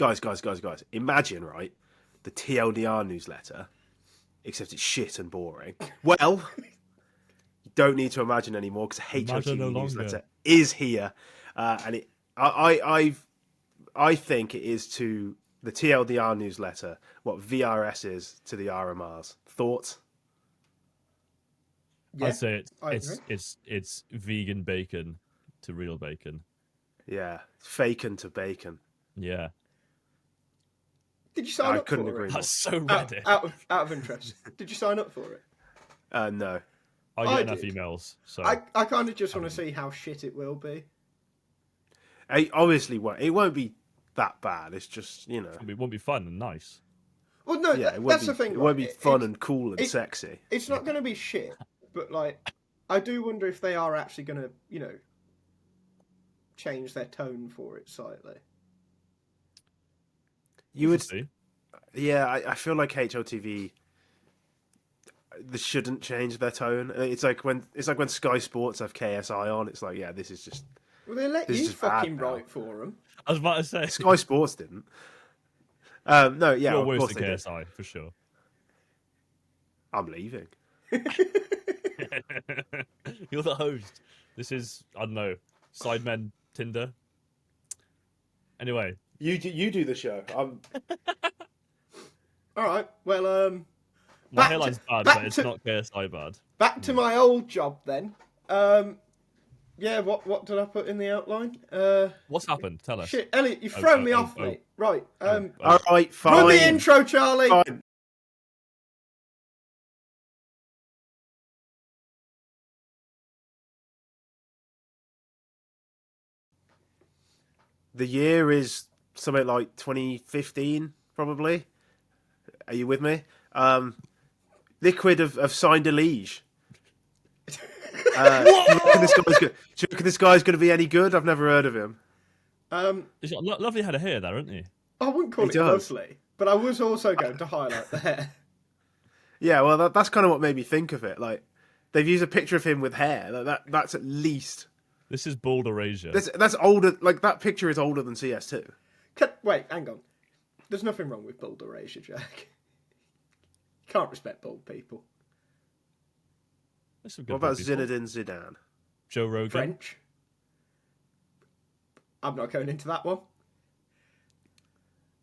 guys. Imagine, right, the TLDR newsletter, except it's shit and boring. Well, you don't need to imagine anymore because Imagine no HOTV longer. newsletter is here, and I think it is to the TLDR newsletter what VRS is to the RMRs. Thoughts? Yeah, I'd say I agree. it's vegan bacon to real bacon. Yeah, faken to bacon. Yeah. Did you sign I up couldn't for agree it? more. That's so Out, Reddit. out of interest, did you sign up for it? No. I I get enough did. emails, so I kind of just want to see how shit it will be. It obviously won't. It won't be that bad. It's just, you know. it won't be fun and nice. Well, no, Yeah, that's the thing. It won't right? be fun It's- and cool and sexy. It's not going to be shit, but like, I do wonder if they are actually going to, you know, change their tone for it slightly. You would, see. yeah. I feel like HLTV, they shouldn't change their tone. It's like when Sky Sports have KSI on. It's like, yeah, this is just Well, they let This is you just bad fucking now. write for them. I was about to say Sky Sports didn't. No, yeah, you're of worse course than they did. KSI for sure. I'm leaving. You're the host. This is, I don't know, Sidemen Tinder. Anyway, You do the show. I'm. All right. Well, my Back to- hairline's bad, back but it's to- not KSI bad. back to my old job then. Yeah. What did I put in the outline? What's happened? Tell us. Shit, Elliot, you've thrown me off, mate. Right. All right, fine. Run the intro, Charlie. Fine. The year is something like 2015, probably. Are you with me? Liquid have signed EliGE. Do you reckon this guy's going to be any good? I've never heard of him. He's got a lovely head of hair there, isn't he? I wouldn't call He it does. lovely, but I was also going to highlight the hair. Yeah, well, that's kind of what made me think of it. Like, they've used a picture of him with hair. That's at least. This is bald erasure. That's older. Like, that picture is older than CS2. Wait, hang on. There's nothing wrong with bald erasure, Jack. You can't respect bald people. There's some good What about bald people. Zinedine Zidane? Joe Rogan? French. I'm not going into that one.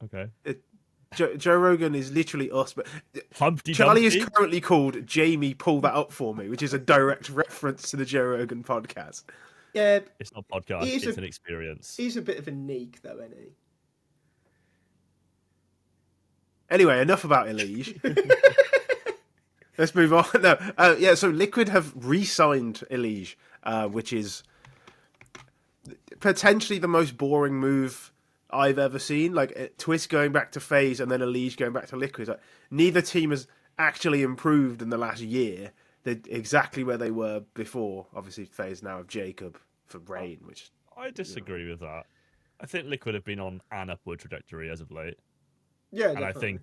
Okay. Joe Rogan is literally us, but Humpty Charlie is Dumpty? currently called Jamie. Pull that up for me, which is a direct reference to the Joe Rogan podcast. Yeah, It's not a podcast, He is it's a- an experience. he's a bit of a neek, though, isn't he? Anyway, enough about EliGE. Let's move on. No, yeah. So Liquid have re-signed EliGE, which is potentially the most boring move I've ever seen. Like Twist going back to FaZe and then EliGE going back to Liquid. Like, neither team has actually improved in the last year. They're exactly where they were before. Obviously, FaZe now have Jacob for Rain, which I disagree with that. I think Liquid have been on an upward trajectory as of late. Yeah, And I definitely. think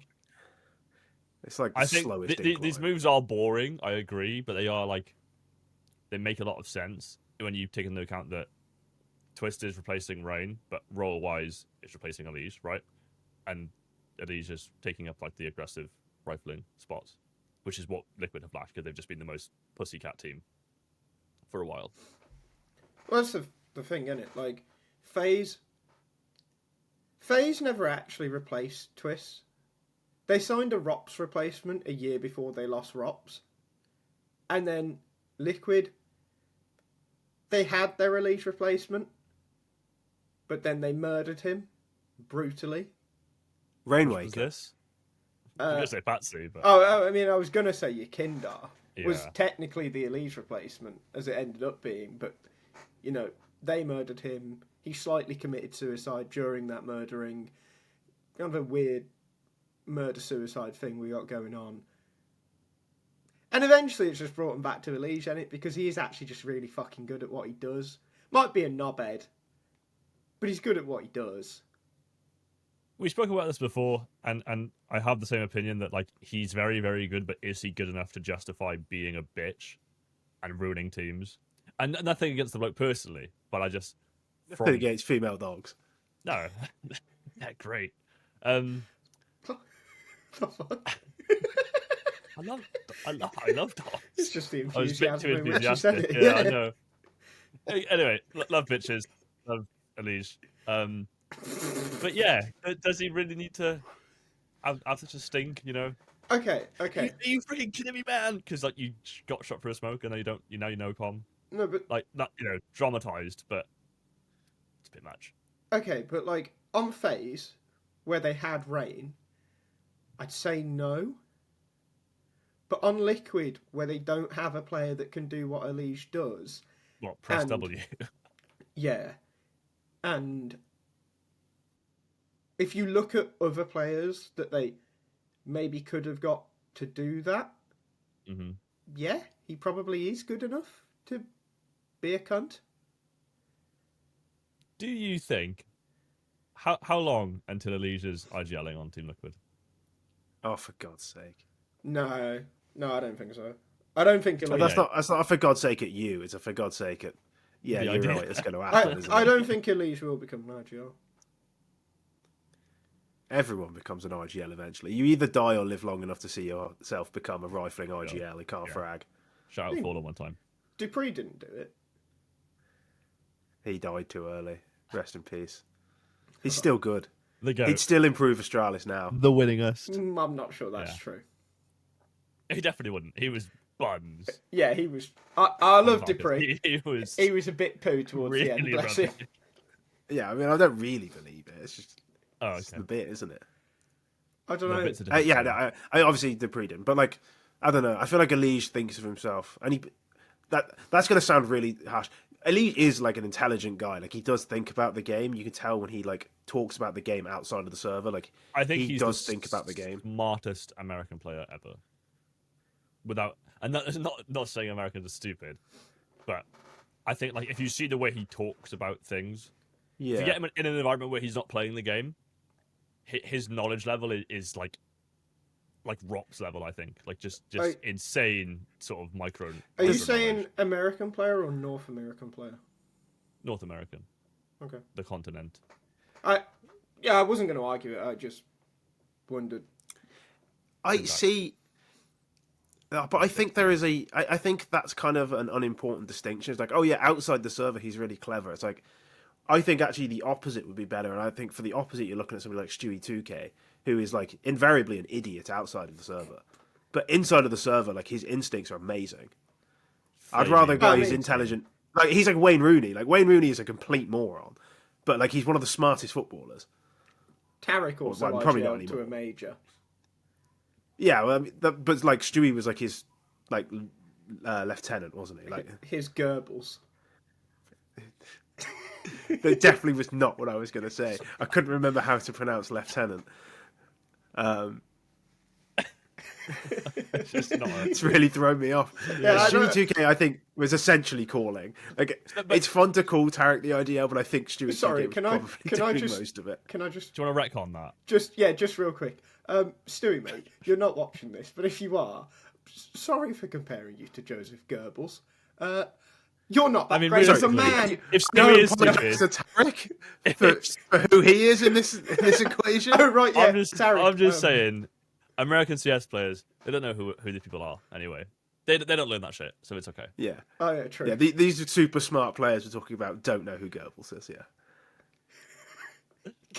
it's like the I think slowest. these incline. moves are boring, I agree, but they are like they make a lot of sense when you take into account that Twist is replacing Rain, but role wise it's replacing EliGE, right? And EliGE is taking up like the aggressive rifling spots, which is what Liquid have lacked because they've just been the most pussycat team for a while. Well, that's the thing, isn't it? Like, FaZe never actually replaced Twist. They signed a ROPS replacement a year before they lost ROPS. And then Liquid, they had their EliGE replacement, but then they murdered him brutally. Rain Which was Waker. this? I'm gonna say Patsy, but Oh, I mean, I was going to say Yakindar was Yeah. technically the EliGE replacement, as it ended up being, but, you know, they murdered him. He slightly committed suicide during that murdering. Kind of a weird murder-suicide thing we got going on. And eventually it's just brought him back to EliGE, ain't it? Because he is actually just really fucking good at what he does. Might be a knobhead, but he's good at what he does. we spoke about this before, and I have the same opinion that like he's very, very good, but is he good enough to justify being a bitch and ruining teams? And nothing against the bloke personally, but I just Against female dogs. no, yeah, great. The fuck? I love dogs. It's just the I was a bit enthusiasm too in which you said enthusiastic. it. Yeah, I know. Anyway, love bitches, love EliGE. But yeah, does he really need to have such a stink? You know? Okay. Are you freaking kidding me, man? Because like you got shot for a smoke, and now you don't. You know com. No, but Like not dramatized, but it's a bit much. okay, but like on FaZe, where they had rain, I'd say no. But on Liquid, where they don't have a player that can do what EliGE does, What, press And- W? yeah. And if you look at other players that they maybe could have got to do that, Mm-hmm. yeah, he probably is good enough to be a cunt. Do you think how long until EliGE's IGLing on Team Liquid? Oh, for God's sake! No, I don't think so. I don't think But EliGE. that's not a for God's sake at you. It's a for God's sake at. Yeah, The you're idea. right. It's going to happen. Isn't I it? don't think EliGE will become an IGL. Everyone becomes an IGL eventually. You either die or live long enough to see yourself become a rifling IGL. You can't Yeah. frag. Shout out Fallen one time. Dupree didn't do it. He died too early. Rest in peace. He's still good. The goat. He'd still improve Astralis now. The winningest. I'm not sure that's Yeah. true. He definitely wouldn't. He was buns. Yeah, he was. I love Dupree. He was. He was a bit poo towards the end. really Bless him. rubbish. Yeah, I mean, I don't really believe it. It's just Oh, it's okay. the bit, isn't it? I don't No, know. bits are different. Yeah, no, I obviously Dupree didn't, but like, I don't know. I feel like EliGE thinks of himself, and that's going to sound really harsh. EliGE is like an intelligent guy. Like he does think about the game. You can tell when he like talks about the game outside of the server. Like I think he he's does the think about the game. smartest American player ever. And that's not saying Americans are stupid, but I think like if you see the way he talks about things, if you Yeah, get him in an environment where he's not playing the game, his knowledge level is like Rops level. I think like just insane sort of micro. Are you micro saying knowledge. American player or North American player? North American, Okay. the continent? I wasn't going to argue it. I just wondered. I see. But I think there is I think that's kind of an unimportant distinction. It's like, oh yeah, outside the server he's really clever. It's like, I think actually the opposite would be better. And I think for the opposite, you're looking at somebody like Stewie 2K, who is like invariably an idiot outside of the server. But inside of the server, like his instincts are amazing. I'd rather a guy who's intelligent. Like he's like Wayne Rooney. Like Wayne Rooney is a complete moron. But like he's one of the smartest footballers. Tarek also Well, probably not IGL to anymore. a major. Yeah, well, I mean, but like Stewie was like his like lieutenant, wasn't he? Like His Goebbels. that definitely was not what I was going to say. I couldn't remember how to pronounce lieutenant. It's just not. It's really thrown me off. Yeah, I Stewie don't- 2K, I think, was essentially calling. Like, it's fun to call Tarek the IDL, but I think Stewie Sorry, 2K was can I probably doing just- most of it. Can I just Do you want to retcon that? just real quick? Stewie, mate, you're not watching this, but if you are, sorry for comparing you to Joseph Goebbels. You're not that I mean, great as a realistically, man. if No, Stewie is apologise stupid, to Tarek for who he is in this equation. Oh right, yeah. I'm just Tarek, saying, American CS players, they don't know who these people are anyway. They don't learn that shit, so it's okay. Yeah. Oh yeah, true. Yeah, these super smart players we're talking about don't know who Goebbels is, yeah.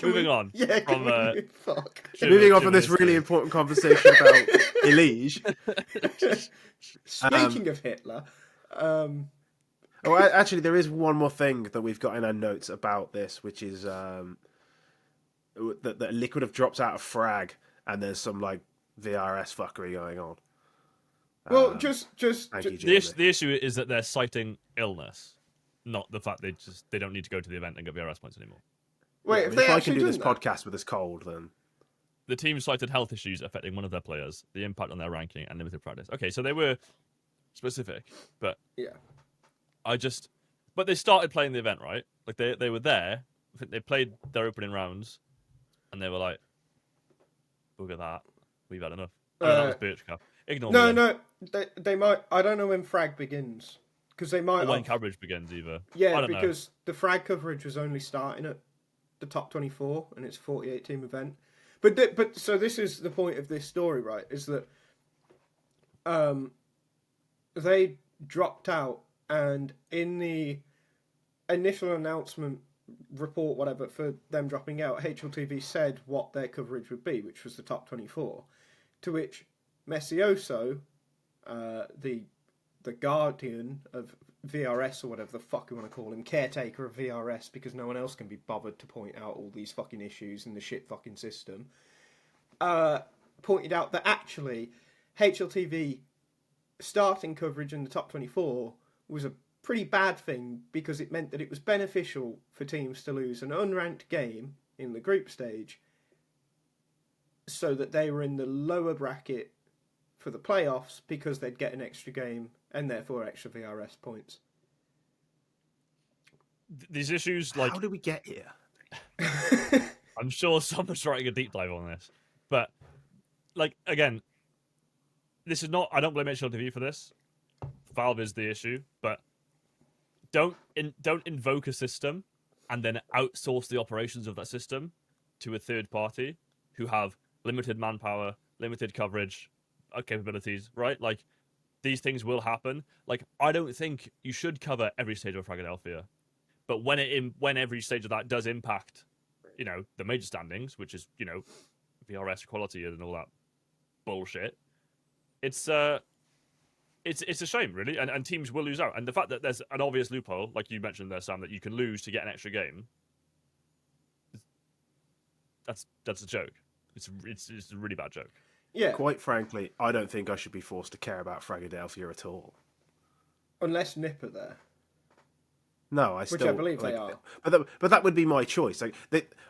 Moving on. Yeah, from, fuck. Moving on from this really important conversation about EliGE. Speaking of Hitler, Oh, actually, there is one more thing that we've got in our notes about this, which is that Liquid have dropped out of frag, and there's some like VRS fuckery going on. well, Thank you, The, Jamie. the issue is that they're citing illness, not the fact they don't need to go to the event and get VRS points anymore. wait, I if mean, they if I actually can do done this that, podcast with this cold, then The team cited health issues affecting one of their players, the impact on their ranking, and limited practice. Okay, so they were specific, but yeah, but they started playing the event, right? Like they were there. I think they played their opening rounds, and they were like, "Look at that, we've had enough." Oh, that was Birch Cup. Ignore me. no, they might. I don't know when frag begins because they might. Or when have- coverage begins, either. I Yeah, don't know. because the frag coverage was only starting at the top 24, and it's a 48 team event. But so this is the point of this story, right? Is that they dropped out, and in the initial announcement report, whatever, for them dropping out, HLTV said what their coverage would be, which was the top 24. To which Messioso, the guardian of VRS, or whatever the fuck you want to call him, caretaker of VRS, because no one else can be bothered to point out all these fucking issues in the shit fucking system, pointed out that actually HLTV starting coverage in the top 24 was a pretty bad thing, because it meant that it was beneficial for teams to lose an unranked game in the group stage so that they were in the lower bracket for the playoffs, because they'd get an extra game and therefore extra VRS points. These issues, like, how did we get here? I'm sure someone's writing a deep dive on this, but like, again, this is not. I don't blame HLTV for this. Valve is the issue, but don't invoke a system and then outsource the operations of that system to a third party who have limited manpower, limited coverage, capabilities. Right? Like, these things will happen. Like, I don't think you should cover every stage of Fragadelphia, but when every stage of that does impact, the major standings, which is VRS quality and all that bullshit, it's a shame, really, and teams will lose out. And the fact that there's an obvious loophole, like you mentioned there, Sam, that you can lose to get an extra game, that's a joke. It's a really bad joke. Yeah. Quite frankly, I don't think I should be forced to care about Fragadelphia at all. Unless NIP are there. No, Which I believe they are. But that would be my choice. Like,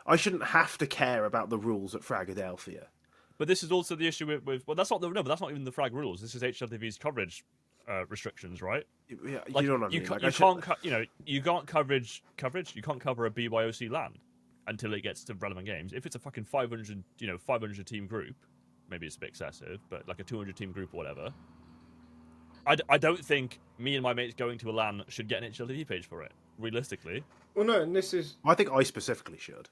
I shouldn't have to care about the rules at Fragadelphia. But this is also the issue with but that's not even the frag rules. This is HLTV's coverage restrictions, right? Yeah, like, you know what I mean. You can't coverage. You can't cover a BYOC LAN until it gets to relevant games. If it's a fucking 500 team group, maybe it's a bit excessive, but like a 200 team group or whatever, I don't think me and my mates going to a LAN should get an HLTV page for it, realistically. Well, no, and this is... I think I specifically should.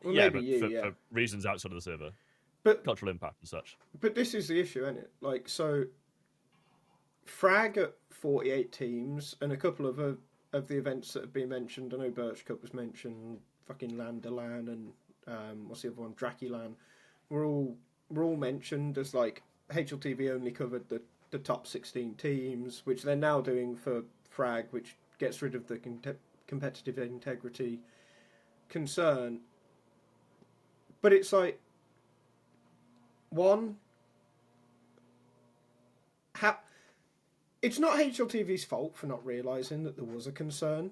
Well, yeah, maybe but for reasons outside of the server. But cultural impact and such. But this is the issue, isn't it? Like, so... Frag at 48 teams, and a couple of the events that have been mentioned, I know Birch Cup was mentioned, fucking Landerlan, and what's the other one? Draculan, were all mentioned as, like, HLTV only covered the top 16 teams, which they're now doing for Frag, which gets rid of the competitive integrity concern. But it's like, one, it's not HLTV's fault for not realising that there was a concern,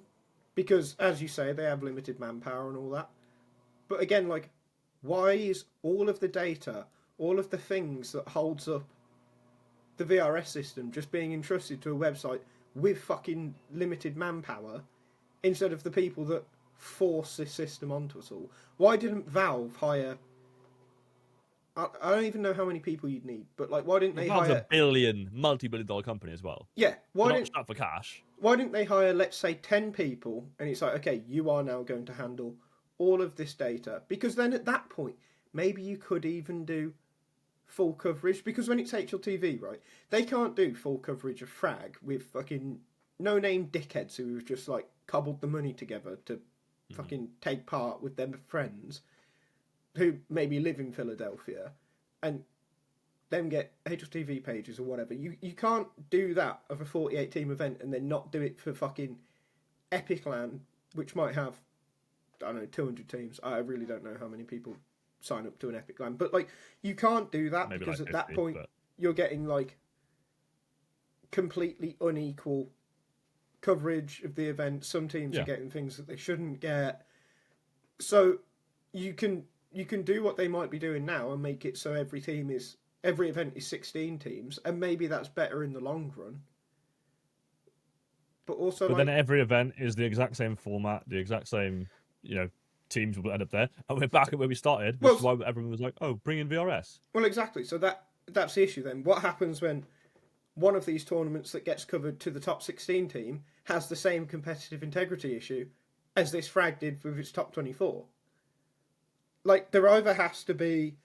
because, as you say, they have limited manpower and all that. But again, like, why is all of the data, all of the things that holds up the VRS system just being entrusted to a website with fucking limited manpower instead of the people that force this system onto us all? Why didn't Valve hire... I don't even know how many people you'd need, but like, why didn't they hire... Valve's a multi-billion-dollar company as well. Yeah, why didn't... Not for cash. Why didn't they hire, let's say, 10 people, and it's like, okay, you are now going to handle all of this data? Because then at that point, maybe you could even do full coverage, because when it's HLTV, right, they can't do full coverage of Frag with fucking no-name dickheads who have just, like, cobbled the money together to fucking take part with their friends who maybe live in Philadelphia and then get HLTV pages or whatever. You can't do that of a 48-team event and then not do it for fucking Epic LAN, which might have, I don't know, 200 teams. I really don't know how many people sign up to an Epic LAN. But, like, you can't do that, maybe because like 50, at that point you're getting, like, completely unequal coverage of the event. Some teams are getting things that they shouldn't get. So you can do what they might be doing now and make it so every event is 16 teams, and maybe that's better in the long run. But also, then every event is the exact same format, the exact same, teams will end up there, and we're back at where we started, which is why everyone was like, "Oh, bring in VRS." Well, exactly. So that's the issue then. What happens when one of these tournaments that gets covered to the top 16 team has the same competitive integrity issue as this Frag did with its top 24? Like, there either has to be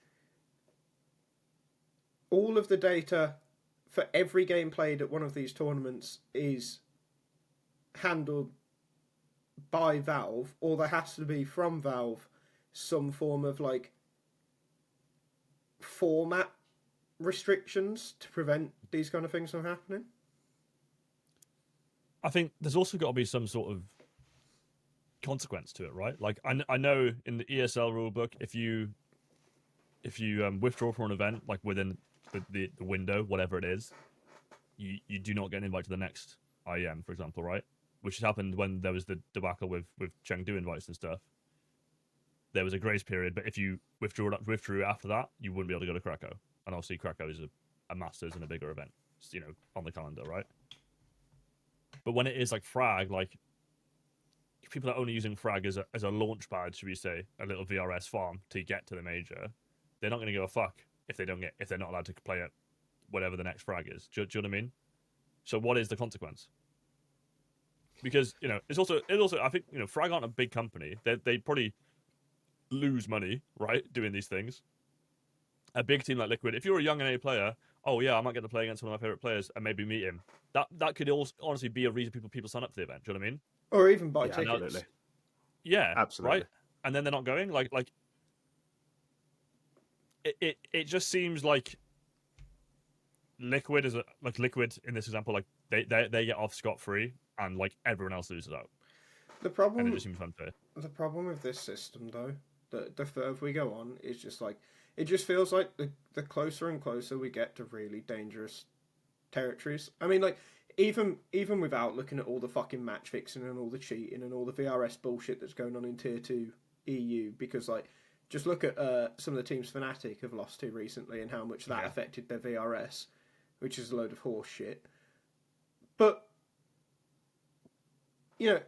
all of the data for every game played at one of these tournaments is handled by Valve, or there has to be from Valve some form of like format restrictions to prevent these kind of things from happening? I think there's also got to be some sort of consequence to it, right? Like I know in the ESL rulebook, if you withdraw from an event like within the window, whatever it is, you do not get an invite to the next IEM, for example, right? Which has happened when there was the debacle with Chengdu invites and stuff. There was a grace period, but if you withdrew after that, you wouldn't be able to go to Krakow. And obviously Krakow is a Masters and a bigger event, you know, on the calendar, right? But when it is like Frag, like if people are only using Frag as a launch pad, should we say, a little VRS farm to get to the major, they're not going to give a fuck if they're not allowed to play at whatever the next Frag is. Do you know what I mean? So what is the consequence? Because, you know, it's also I think, you know, Frag aren't a big company. They probably lose money, right, doing these things. A big team like Liquid, if you're a young NA player, oh yeah, I might get to play against one of my favorite players and maybe meet him. That could also honestly be a reason people sign up to the event. Do you know what I mean? Or even buy tickets. Absolutely. Yeah, absolutely. Right. And then they're not going. Like it just seems like Liquid Liquid in this example, like they get off scot-free and like everyone else loses out. The problem, and it just seems unfair. The problem with this system, though, the further we go on, is just like it just feels like the closer and closer we get to really dangerous territories. I mean, like even without looking at all the fucking match fixing and all the cheating and all the VRS bullshit that's going on in Tier 2 EU, because like just look at some of the teams Fnatic have lost to recently and how much that affected their VRS, which is a load of horse shit. But you know,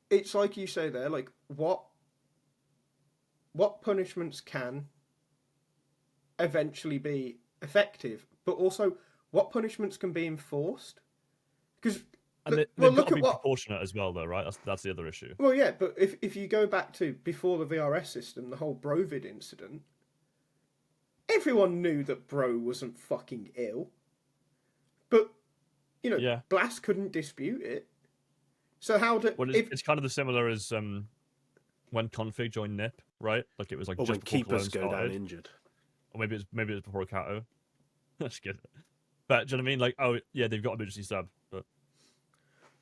it's like you say there, like what punishments can eventually be effective, but also what punishments can be enforced. Because they've got to be proportionate as well, though, right? That's the other issue. Well, yeah, but if you go back to before the VRS system, the whole Brovid incident, everyone knew that Bro wasn't fucking ill, but you know, Blast couldn't dispute it. So how did? Well, it's kind of the similar as when Config joined NIP, right? Like it was like or just when keepers go down injured, or maybe it's before Kato. That's good. But do you know what I mean? Like, oh yeah, they've got emergency sub, but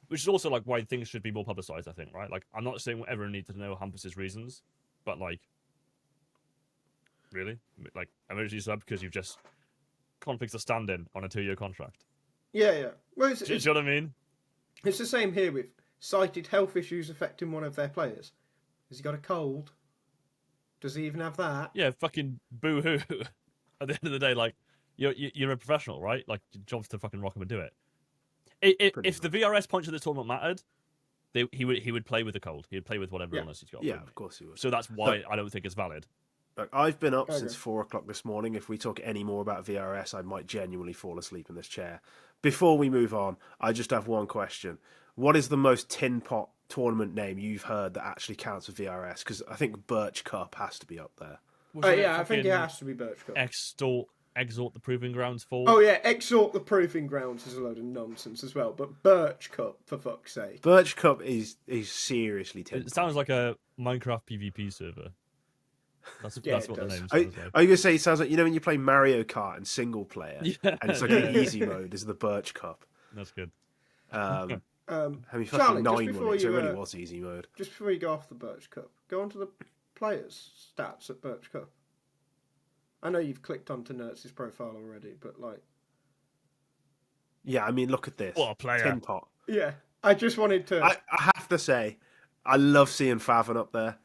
which is also like why things should be more publicized. I think, right? Like, I'm not saying everyone needs to know Hampus's reasons, but like, really, like emergency sub because you've just Config's a stand-in on a 2-year contract. Yeah. Well, do you know what I mean? It's the same here with cited health issues affecting one of their players. Has he got a cold? Does he even have that? Yeah, fucking boo-hoo. At the end of the day, like, you're a professional, right? Like, your job's to fucking rock him and do it. If the VRS points of this tournament mattered, he would play with the cold. He would play with whatever illness he's got. Yeah, of course he would. So that's why I don't think it's valid. Look, I've been up since 4 o'clock this morning. If we talk any more about VRS, I might genuinely fall asleep in this chair. Before we move on, I just have one question. What is the most tin pot tournament name you've heard that actually counts for VRS? Because I think Birch Cup has to be up there. I think it has to be Birch Cup. Exalt the Proving Grounds for. Oh yeah, Exalt the Proving Grounds is a load of nonsense as well. But Birch Cup, for fuck's sake. Birch Cup is seriously tin pot. It sounds like a Minecraft PvP server. That's what the name sounds like. Are you going to say it sounds like, you know, when you play Mario Kart in single player, and it's like an easy mode is the Birch Cup. That's good. Have you fucking Charlie, 9 on it, so it really was easy mode. Just before you go off the Birch Cup, go on to the players' stats at Birch Cup. I know you've clicked onto Nertz's profile already, but like... Yeah, I mean, look at this. What a player. Tin pot. Yeah, I just wanted to... I have to say, I love seeing Favon up there.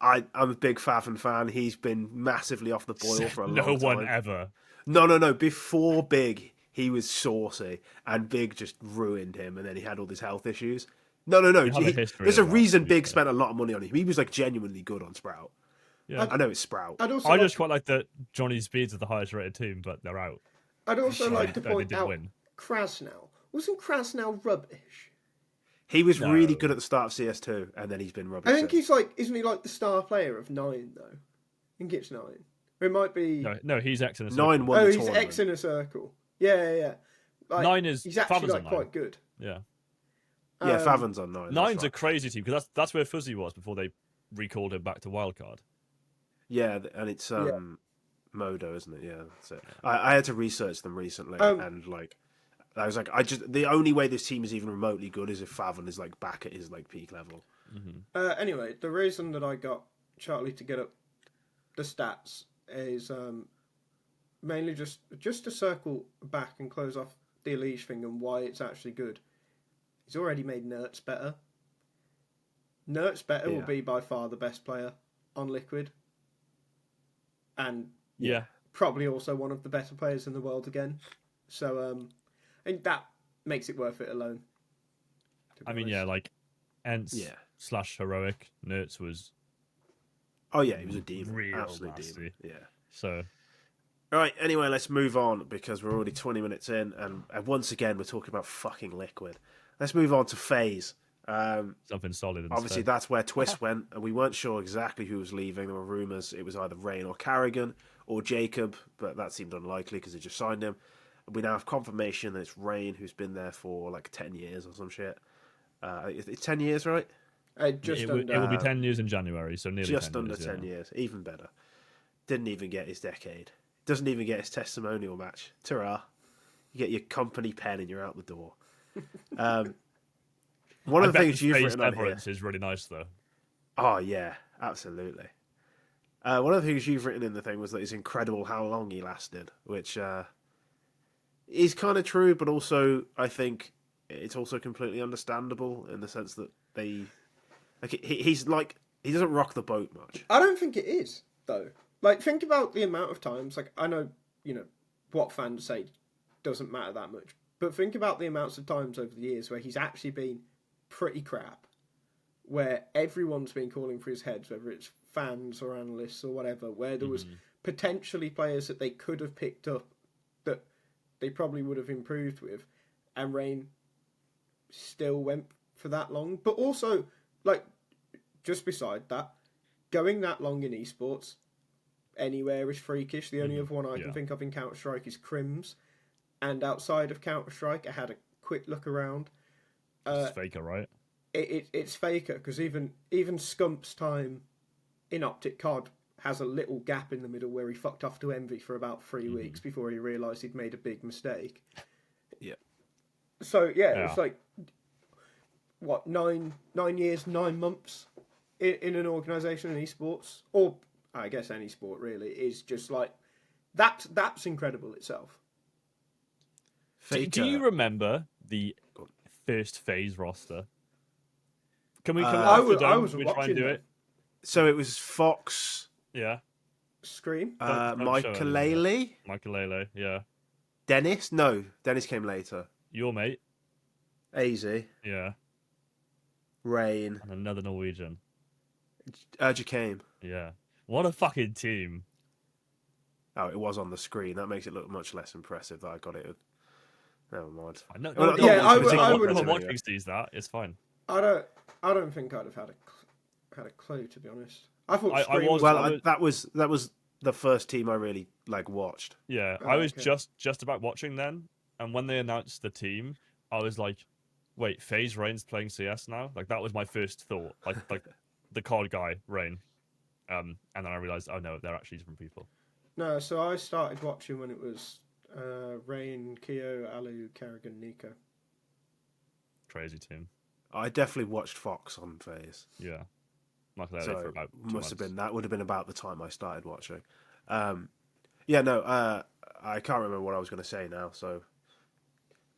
I'm a big Favon fan. He's been massively off the boil for a long time. No one ever. No. Before Big, he was saucy, and Big just ruined him, and then he had all these health issues. No. There's a reason Big spent a lot of money on him. He was like genuinely good on Sprout. Yeah. I know it's Sprout. I just quite like that Johnny Speed's are the highest rated team, but they're out. I'd also like to point out Krasnow. Wasn't Krasnow rubbish? He was really good at the start of CS2, and then he's been rubbish. I think he's like, isn't he like the star player of 9 though? I think it's 9. Or It might be. No, he's X in a circle. 9 won Oh, the he's tournament. X in a circle. Yeah. Like, 9 is he's actually Favon's like on quite 9. good. Yeah. Yeah, Favon's on 9. 9's that's a right. crazy team because that's where Fuzzy was before they recalled him back to wildcard. Yeah, and it's Yeah. Modo, isn't it? Yeah, that's it. I had to research them recently, Um, and like, I was like, the only way this team is even remotely good is if Favon is like back at his like peak level. Anyway, the reason that I got Charlie to get up the stats is mainly just to circle back and close off the EliGE thing and why it's actually good. He's already made Nertz better. Nertz better will Yeah. be by far the best player on Liquid. And Yeah. probably also one of the better players in the world again. So I think that makes it worth it alone. to be I mean, honest. yeah, like Ents Yeah. / heroic Nertz was Oh yeah, he was a demon, real absolute nasty. demon. Yeah. So All right. Anyway, let's move on because we're already 20 minutes in, and once again we're talking about fucking Liquid. Let's move on to FaZe. something solid. Obviously, Instead. that's where Twist went, and we weren't sure exactly who was leaving. There were rumours it was either Rain or Carrigan or Jacob, but that seemed unlikely because they just signed him. We now have confirmation that it's Rain, who's been there for like 10 years or some shit. It's 10 years, right? Just it under. will be 10 years in January, so nearly Just 10 under years, 10 yeah. years. Even better. Didn't even get his decade. Doesn't even get his testimonial match. Ta-ra. You get your company pen and you're out the door. One I of the bet things you've FaZe written on here. Everence is really nice though. Oh, yeah. Absolutely. One of the things you've written in the thing was that it's incredible how long he lasted, which is kind of true, but also I think it's also completely understandable in the sense that he's like, he doesn't rock the boat much. I don't think it is, though. Like, think about the amount of times, like, I know, what fans say doesn't matter that much, but think about the amounts of times over the years where he's actually been pretty crap, where everyone's been calling for his heads, whether it's fans or analysts or whatever, where there was potentially players that they could have picked up that they probably would have improved with, and Rain still went for that long. But also, like, just beside that, going that long in esports anywhere is freakish. The only other one I can think of in Counter-Strike is Crims, and outside of Counter-Strike I had a quick look around. It's Faker, right? It's Faker, because even Scump's time in Optic COD has a little gap in the middle where he fucked off to Envy for about 3 weeks before he realised he'd made a big mistake. Yeah. So yeah, it's like what 9 years, 9 months in an organisation in esports, or I guess any sport really, is just like that's incredible itself. Do you remember the first FaZe roster? Can we come I off the was dome? Can we try watching and do them. it? So it was Fox, Yeah. Scream. Don't show Michael Michael, yeah. Dennis? No, Dennis came later. Your mate, AZ, yeah. Rain, And another Norwegian. Urgicame. Yeah. What a fucking team. Oh, it was on the screen. That makes it look much less impressive that I got it. Never mind. I know, Well, yeah, I would- no anyway. one watching sees that. It's fine. I don't think I'd have had a clue, to be honest. I thought I Scream was- Well, that was the first team I really watched. Yeah, Oh, I was okay. just about watching then, and when they announced the team, I was like, "Wait, FaZe Rain's playing CS now?" Like that was my first thought. Like the COD guy Rain, and then I realized, oh no, they're actually different people. No, so I started watching when it was Rain, Keo, Alu, Carrigan, Nico. Crazy team. I definitely watched Fox on FaZe. Yeah, Michael So for about 2 must have months. been that would have been about the time I started watching. I can't remember what I was going to say now. So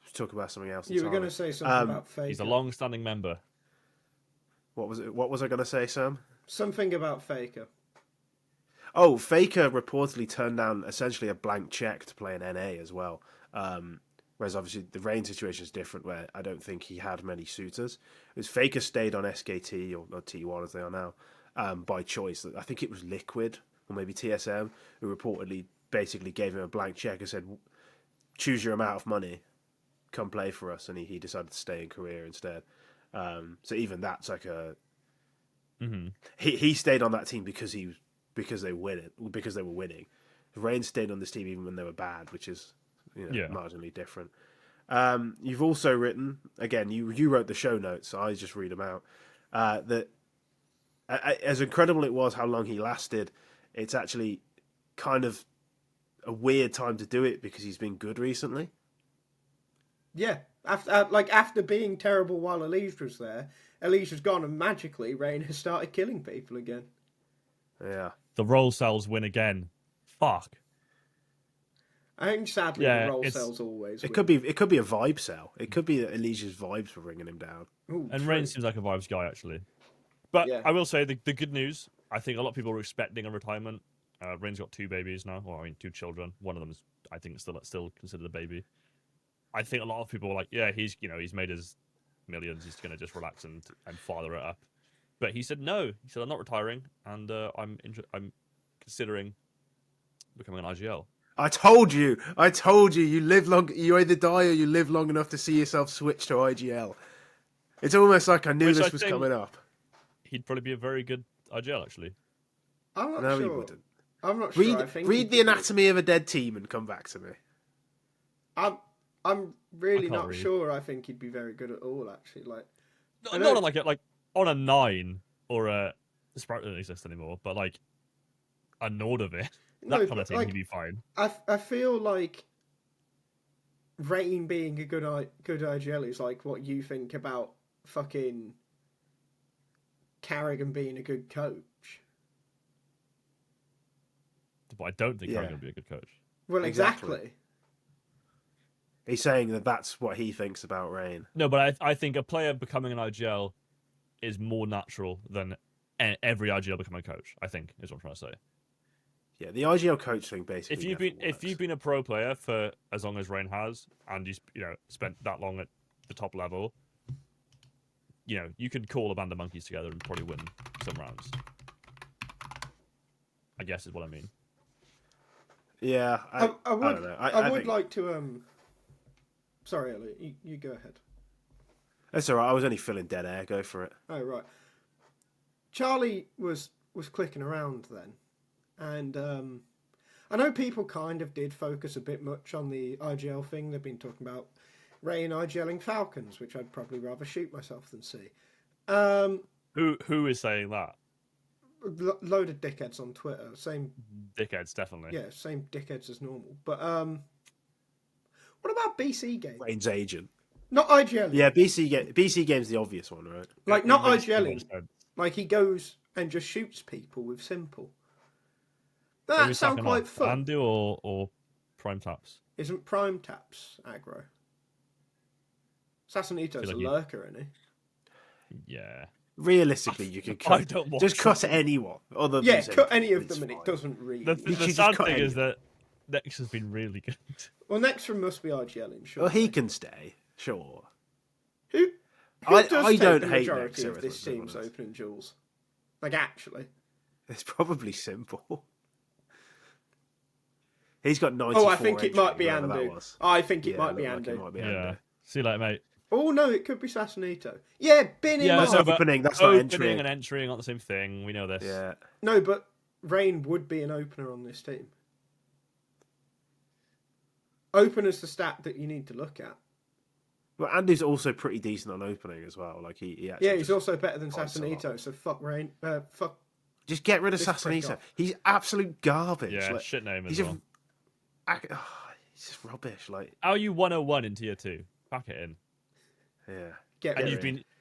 let's talk about something else. You were going to entirely. say something about Faker. He's a long-standing member. What was it? What was I going to say, Sam? Something about Faker. Oh, Faker reportedly turned down essentially a blank check to play in NA as well. Whereas obviously the Rain situation is different, where I don't think he had many suitors. It was Faker stayed on SKT or T1 as they are now by choice. I think it was Liquid or maybe TSM who reportedly basically gave him a blank check and said, "Choose your amount of money, come play for us," and he decided to stay in Korea instead. So even that's like a he stayed on that team because he because they were winning. Rain stayed on this team even when they were bad, which is marginally different. You've also written, again, you wrote the show notes, so I just read them out, that as incredible it was how long he lasted, it's actually kind of a weird time to do it because he's been good recently. Yeah, after being terrible while EliGE was there, EliGE has gone and magically Rain has started killing people again. Yeah. The role cells win again. Fuck. I think sadly the role cells always win. It could be a vibe cell. It could be that EliGE's vibes were bringing him down. Ooh, And true. Rain seems like a vibes guy, actually. But Yeah. I will say the good news, I think a lot of people were expecting a retirement. Rain's got 2 babies now. Well, I mean, 2 children. One of them is, I think, still considered a baby. I think a lot of people were like, yeah, he's made his millions. He's going to just relax and father it up. But he said no. He said, I'm not retiring, and I'm considering becoming an IGL. I told you. You live long. You either die or you live long enough to see yourself switch to IGL. It's almost like I knew this was coming up. He'd probably be a very good IGL, actually. I'm not No, sure. he wouldn't. I'm not sure. Read the anatomy of a dead team and come back to me. I'm really not read. sure. I think he'd be very good at all. Actually, Not on on a 9 or a Sprout doesn't exist anymore, but like a Nordovit, that kind of thing, he'd be fine. I feel like Rain being a good IGL is like what you think about fucking Carrigan being a good coach. But I don't think I'm going to be a good coach. Well, exactly. He's saying that that's what he thinks about Rain. No, but I think a player becoming an IGL is more natural than every IGL becoming a coach, I think, is what I'm trying to say. Yeah, the IGL coach thing basically. If you've been a pro player for as long as Rain has, and you spent that long at the top level, you could call a band of monkeys together and probably win some rounds. I guess is what I mean. Yeah, I don't know. I would like to. Sorry, Elliot, you go ahead. That's all right. I was only filling dead air. Go for it. Oh right. Charlie was clicking around then, and I know people kind of did focus a bit much on the IGL thing. They've been talking about Rain IGLing Falcons, which I'd probably rather shoot myself than see. Who is saying that? Load of dickheads on Twitter. Same dickheads, definitely. Yeah, same dickheads as normal. But what about Bc.game? Rain's agent. Not IGL. Yeah, Bc.game's the obvious one, right? Like not IGLing. Like he goes and just shoots people with simple. That sounds quite fun. Andy or Prime Taps? Isn't Prime Taps aggro? Assassinito's a lurker, isn't he? Yeah. Realistically, you could cut. Just cut anyone. Other than cut any of them, and it doesn't really. The sad thing is that Nex has been really good. Well, Nex must be IGLing, sure. Well, he can stay, sure. Who I does don't take the hate majority Nex of this team's opening duels? Like, actually. It's probably simple. He's got 94. Oh, I think it might be Andy. I think it might be Andy. Yeah. See you later, mate. Oh, no, it could be Sassanito. Yeah, binning that's opening, that's not entering. Opening and entering aren't the same thing. We know this. Yeah. No, but Rain would be an opener on this team. Opener's the stat that you need to look at. Well, Andy's also pretty decent on opening as well. Like he actually. Yeah, he's also better than Sassanito. So fuck Rain. Fuck. Just get rid of Sassanito. He's absolute garbage. Yeah, like, shit name as well. He's just rubbish. Like, how are you 101 in tier 2? Pack it in. Yeah.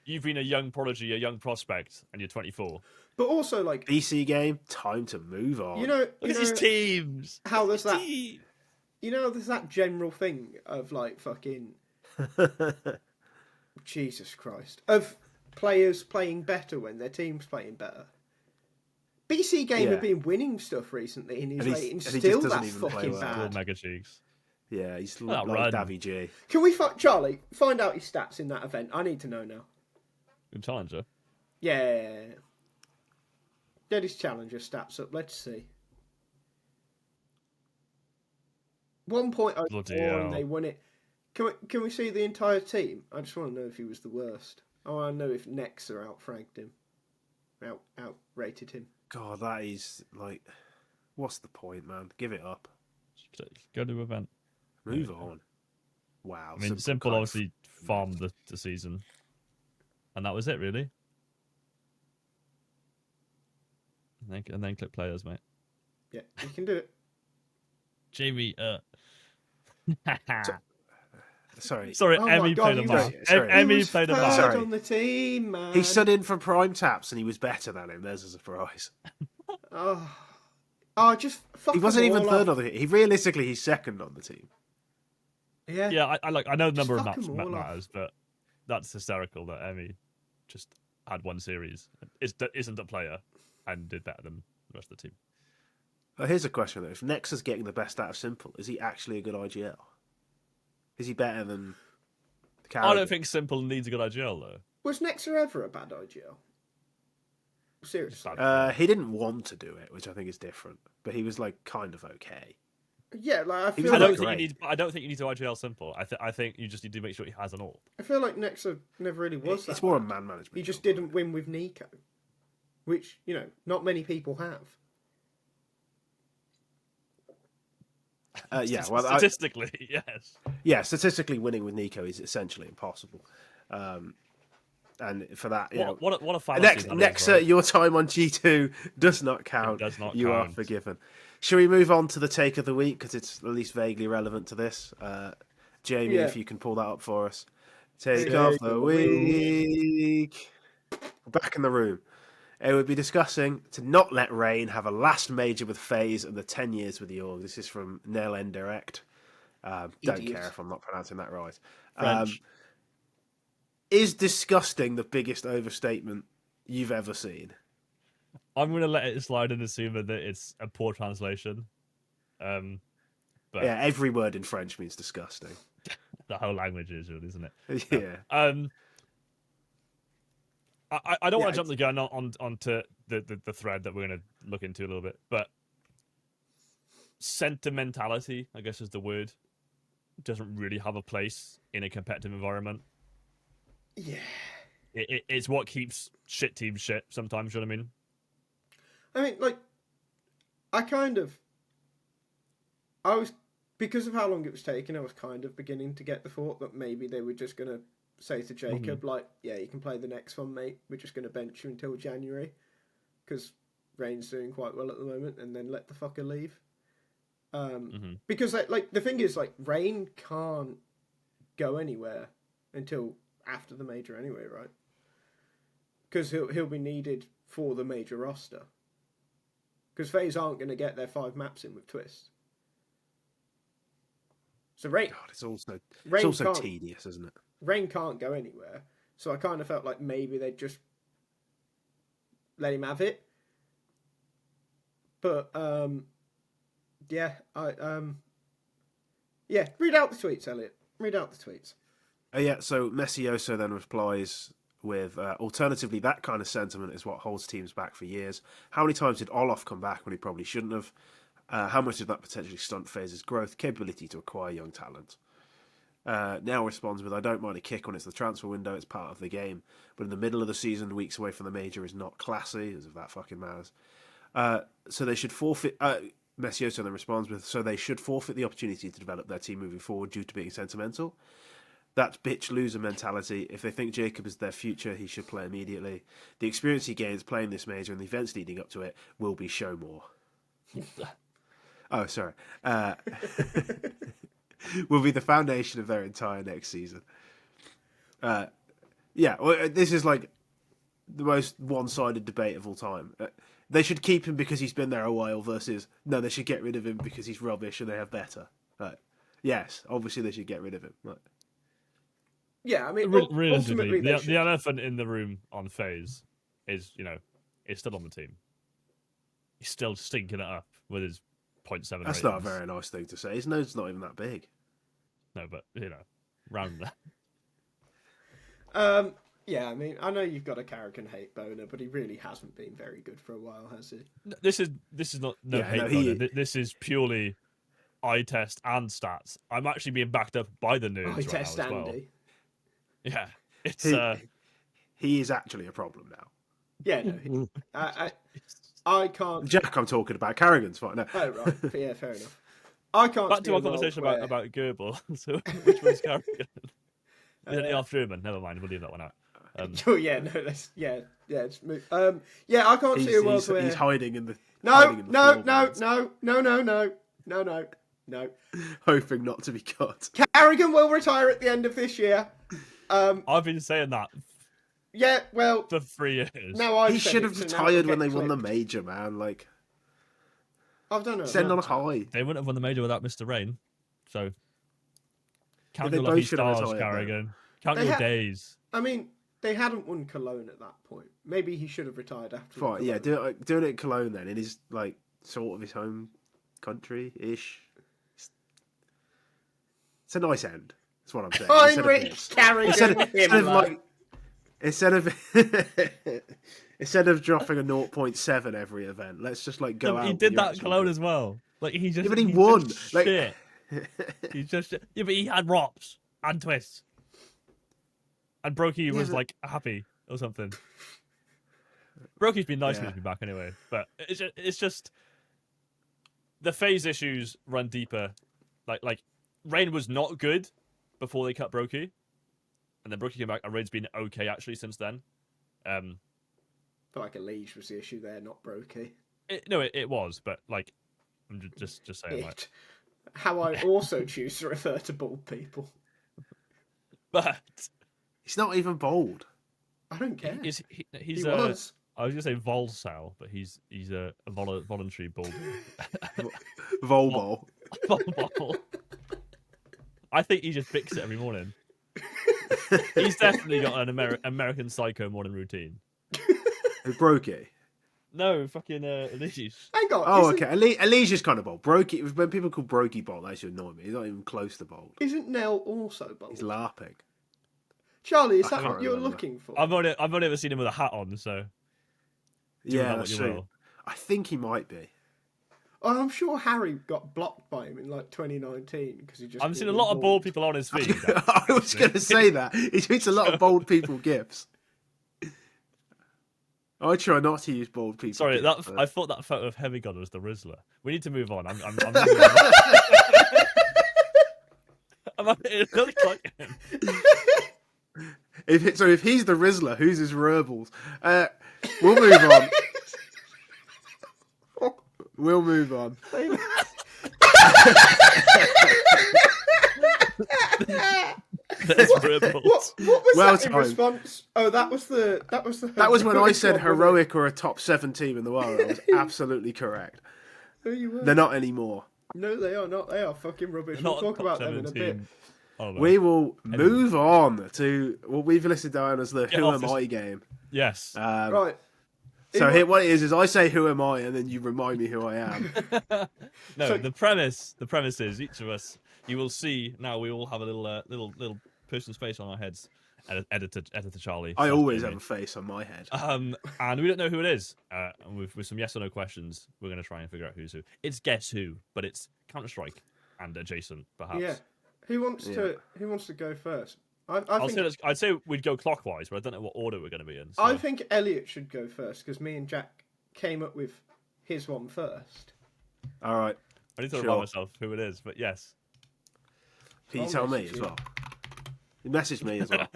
You've been a young prodigy, a young prospect, and you're 24. But also, like, Bc.game, time to move on. Look at his teams. How there's that? There's that general thing of like fucking Jesus Christ of players playing better when their team's playing better. Bc.game have been winning stuff recently, and his rating's still that fucking bad. Still mega cheeks. Yeah, he's like Davy G. Can we Charlie find out his stats in that event? I need to know now. Good challenger. Yeah. Get his challenger stats up. Let's see. 1.04 and they won it. Can we see the entire team? I just want to know if he was the worst. I want to know if Nexa outfragged him. Outrated him. God, that is like, what's the point, man? Give it up. Go to event. Move on. Wow. I mean, Simple kind of- obviously farmed the season, and that was it, really. And then click players, mate. Yeah, you can do it. Jamie, Sorry. sorry, Oh my Emmy God, played a he mark. was- sorry. Emmy He was played a third mark. Sorry. on the team, man. He stood in for prime taps and he was better than him. There's a surprise. Just fuck He wasn't them even all third off. on the team. Realistically, he's second on the team. Yeah. Yeah, I know the Just number of fuck maps 'em all off. matters, but that's hysterical that Emmy just had one series, isn't a player, and did better than the rest of the team. Here's a question though: if Nexa's getting the best out of Simple, is he actually a good IGL? Is he better than the Carrigan? I don't think Simple needs a good IGL though. Was Nexa ever a bad IGL? Seriously. He didn't want to do it, which I think is different. But he was like kind of okay. Yeah, like I He feel was I like don't think great. you need. I don't think you need to IGL Simple. I think you just need to make sure he has an ult. I feel like Nexa never really was It's that more a bad. man management. He just job, didn't win with Nico, which not many people have. yeah, Statistically, yes. yeah. Statistically, winning with Nico is essentially impossible. And for that, What a fallacy that is, right? Your time on G2 does not count. It does not you count. are forgiven. Shall we move on to the take of the week because it's at least vaguely relevant to this? Jamie, Yeah. if you can pull that up for us. Take Take of of the the week. Back in the room. It would be discussing to not let Rain have a last major with FaZe and the 10 years with the org. This is from Nell N Direct. Don't Idiot. care if I'm not pronouncing that right. French. Is disgusting the biggest overstatement you've ever seen? I'm going to let it slide and assume that it's a poor translation. But Yeah, every word in French means disgusting. the whole language is, really, isn't it? Yeah. I don't Yeah, want to jump the gun onto the thread that we're going to look into a little bit, but sentimentality, I guess is the word, doesn't really have a place in a competitive environment. Yeah. It's what keeps shit teams shit sometimes, you know what I mean? I mean, like, I was, because of how long it was taking, I was kind of beginning to get the thought that maybe they were just going to say to Jacob, like, yeah, you can play the next one, mate. We're just going to bench you until January. Because Rain's doing quite well at the moment, and then let the fucker leave. Because, like, the thing is, like, Rain can't go anywhere until after the major anyway, right? Because he'll be needed for the major roster. Because FaZe aren't going to get their 5 maps in with Twist. So Rain... God, it's also can't- tedious, isn't it? Rain can't go anywhere. So I kind of felt like maybe they'd just let him have it. But, yeah, yeah, read out the tweets, Elliot. Read out the tweets. Yeah, so Messioso then replies with, alternatively, that kind of sentiment is what holds teams back for years. How many times did Olof come back when he probably shouldn't have? How much did that potentially stunt FaZe's growth, capability to acquire young talent? Now responds with, I don't mind a kick when it's the transfer window, it's part of the game. But in the middle of the season, weeks away from the major is not classy, as if that fucking matters. So they should forfeit... Messioso then responds with, so they should forfeit the opportunity to develop their team moving forward due to being sentimental. That's bitch loser mentality. If they think Jacob is their future, he should play immediately. The experience he gains playing this major and the events leading up to it will be show more. Oh, sorry. Will be the foundation of their entire next season. Yeah, well, this is like the most one-sided debate of all time. They should keep him because he's been there a while versus, no, they should get rid of him because he's rubbish and they have better. Yes, obviously they should get rid of him. Yeah, I mean, Realistically, ultimately they should. the elephant in the room on FaZe is, is still on the team. He's still stinking it up with his 0.7 That's not a very nice thing to say. His node's not even that big. No, but, round that. Yeah, I mean, I know you've got a Carrigan hate boner, but he really hasn't been very good for a while, has he? This is not hate boner. This is purely eye test and stats. I'm actually being backed up by the nerds right test now as well. Andy. Yeah, it's He is actually a problem now. Yeah, no. I can't. Jack, I'm talking about. Carrigan's fine. No. Oh right, yeah, fair enough. I can't. Back see to a our world conversation where, about Goebbels. So which one's Carrigan? Uh, Off German. Never mind. We'll leave that one out. Oh yeah, no, let's let's move. Yeah, I can't see a world where He's hiding in the. no, hiding in the no, no, floorboards, no, no, no, no, no, no, no. hoping not to be cut. Carrigan will retire at the end of this year. I've been saying that Yeah, well, for 3 years. now I've He said should it, have so now retired it'll when they get won the clipped. major, man. Like, I don't know. send on a high. They wouldn't have won the major without Mr. Rain. So count they your both lucky should have stars, retired, Carrigan. Count They your ha- days. I mean, they hadn't won Cologne at that point. Maybe he should have retired after. Fine, yeah, Cologne. doing it at Cologne then, in his like sort of his home country ish. It's a nice end. That's what I'm saying. Heinrich Carrigan. Instead of instead of dropping a 0.7 every event, let's just like go out. He with did your that actual Cologne good- as well. Like he just. Yeah, but he just won. Like- shit. He's just. Yeah, but he had ROPS and twists. And Brokey was but- like happy or something. Brokey's been nice Yeah. to me back anyway, but it's just the FaZe issues run deeper. Like Rain was not good before they cut Brokey, and then Brokey came back, and Rain's been okay actually since then. I feel like EliGE was the issue there, not Brokey. It was, but like I'm just saying like. It. How I also choose to refer to bald people. But He's not even bold. I don't care. he's He I was. was gonna say Volsal, but he's a voluntary bull. Volbol. Volbol. I think he just fixes it every morning. He's definitely got an American Psycho morning routine. Who broke it? No, fucking EliGE. Hang on. Oh, isn't, okay. EliGE's kind of bold. Brokey, when people call Brokey bold, that actually annoy me. He's not even close to bold. Isn't Nell also bald? He's LARPing. Charlie, is I that can't what you're remember. looking for? I've only ever seen him with a hat on, so do with Yeah, that what that's you true. will. I think he might be. Oh, I'm sure Harry got blocked by him in like 2019 because he just. I've seen a called him lot of bald people on his feed. I was going to say that. He tweets a lot of bold people gifs. I try not to use bold people. Sorry, gifs, I thought that photo of Heavy God was the Rizzler. We need to move on. I'm it looks like him. If he's the Rizzler, who's his Rurbles? We'll move on. We'll move on. There's Ribbles. What was Well that in timed. response? Oh, that was That was when I said heroic. heroic or a top 7 team in the world. I was absolutely correct. No, you were. They're not anymore. No, they are not. They are fucking rubbish. Not We'll talk top about them in a 17. bit. Oh, no. We will move on to what we've listed down as the Get Who off Am this- I game. Yes. Right. So here, what it is I say who am I, and then you remind me who I am. No, So- the premise is each of us. You will see now. We all have a little person's face on our heads. Editor Charlie. I always Jamie. have a face on my head. And we don't know who it is. And with some yes or no questions, we're going to try and figure out who's who. It's Guess Who, but it's Counter Strike and adjacent, perhaps. Yeah. Who wants to go first? I'd say we'd go clockwise, but I don't know what order we're going to be in. So. I think Elliott should go first because me and Jack came up with his one first. All right. I need to Sure. remind myself who it is, but yes. Can you I'll tell me message as you. well? You message me as well.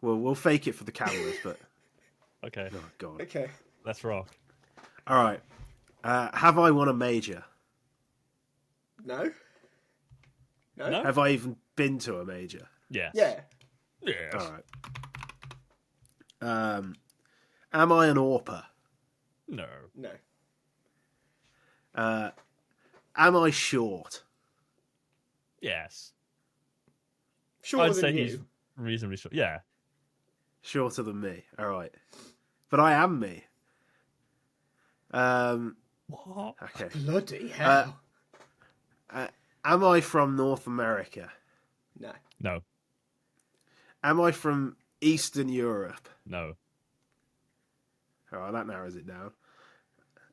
We'll fake it for the cameras, but Okay, oh god. Okay. let's rock. All right. Have I won a major? No. No. No? Have I even been to a major? Yes. Yeah. Yes. All right. Am I an AWPer? No. No. Am I short? Yes. Shorter I'd say than he's you. reasonably short. Yeah. Shorter than me. All right. But I am me. What? Okay. Bloody hell. Am I from North America? No. No. Am I from Eastern Europe? No. All right, that narrows it down.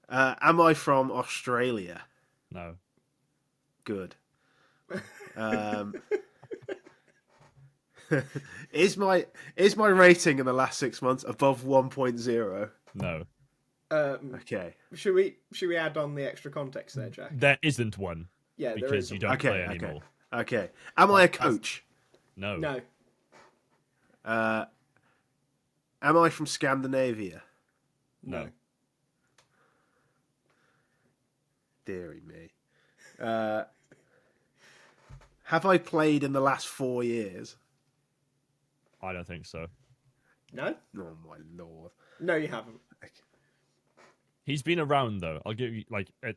Am I from Australia? No. Good. Is my rating in the last 6 months above 1.0? No. Okay. Should we add on the extra context there, Jack? There isn't one Yeah, there because is. you don't Okay, play okay. anymore. Okay. Am I a coach? No. No. Am I from Scandinavia? No. Deary me. Have I played in the last 4 years? I don't think so. No? Oh my lord. No, you haven't. He's been around though. I'll give you like a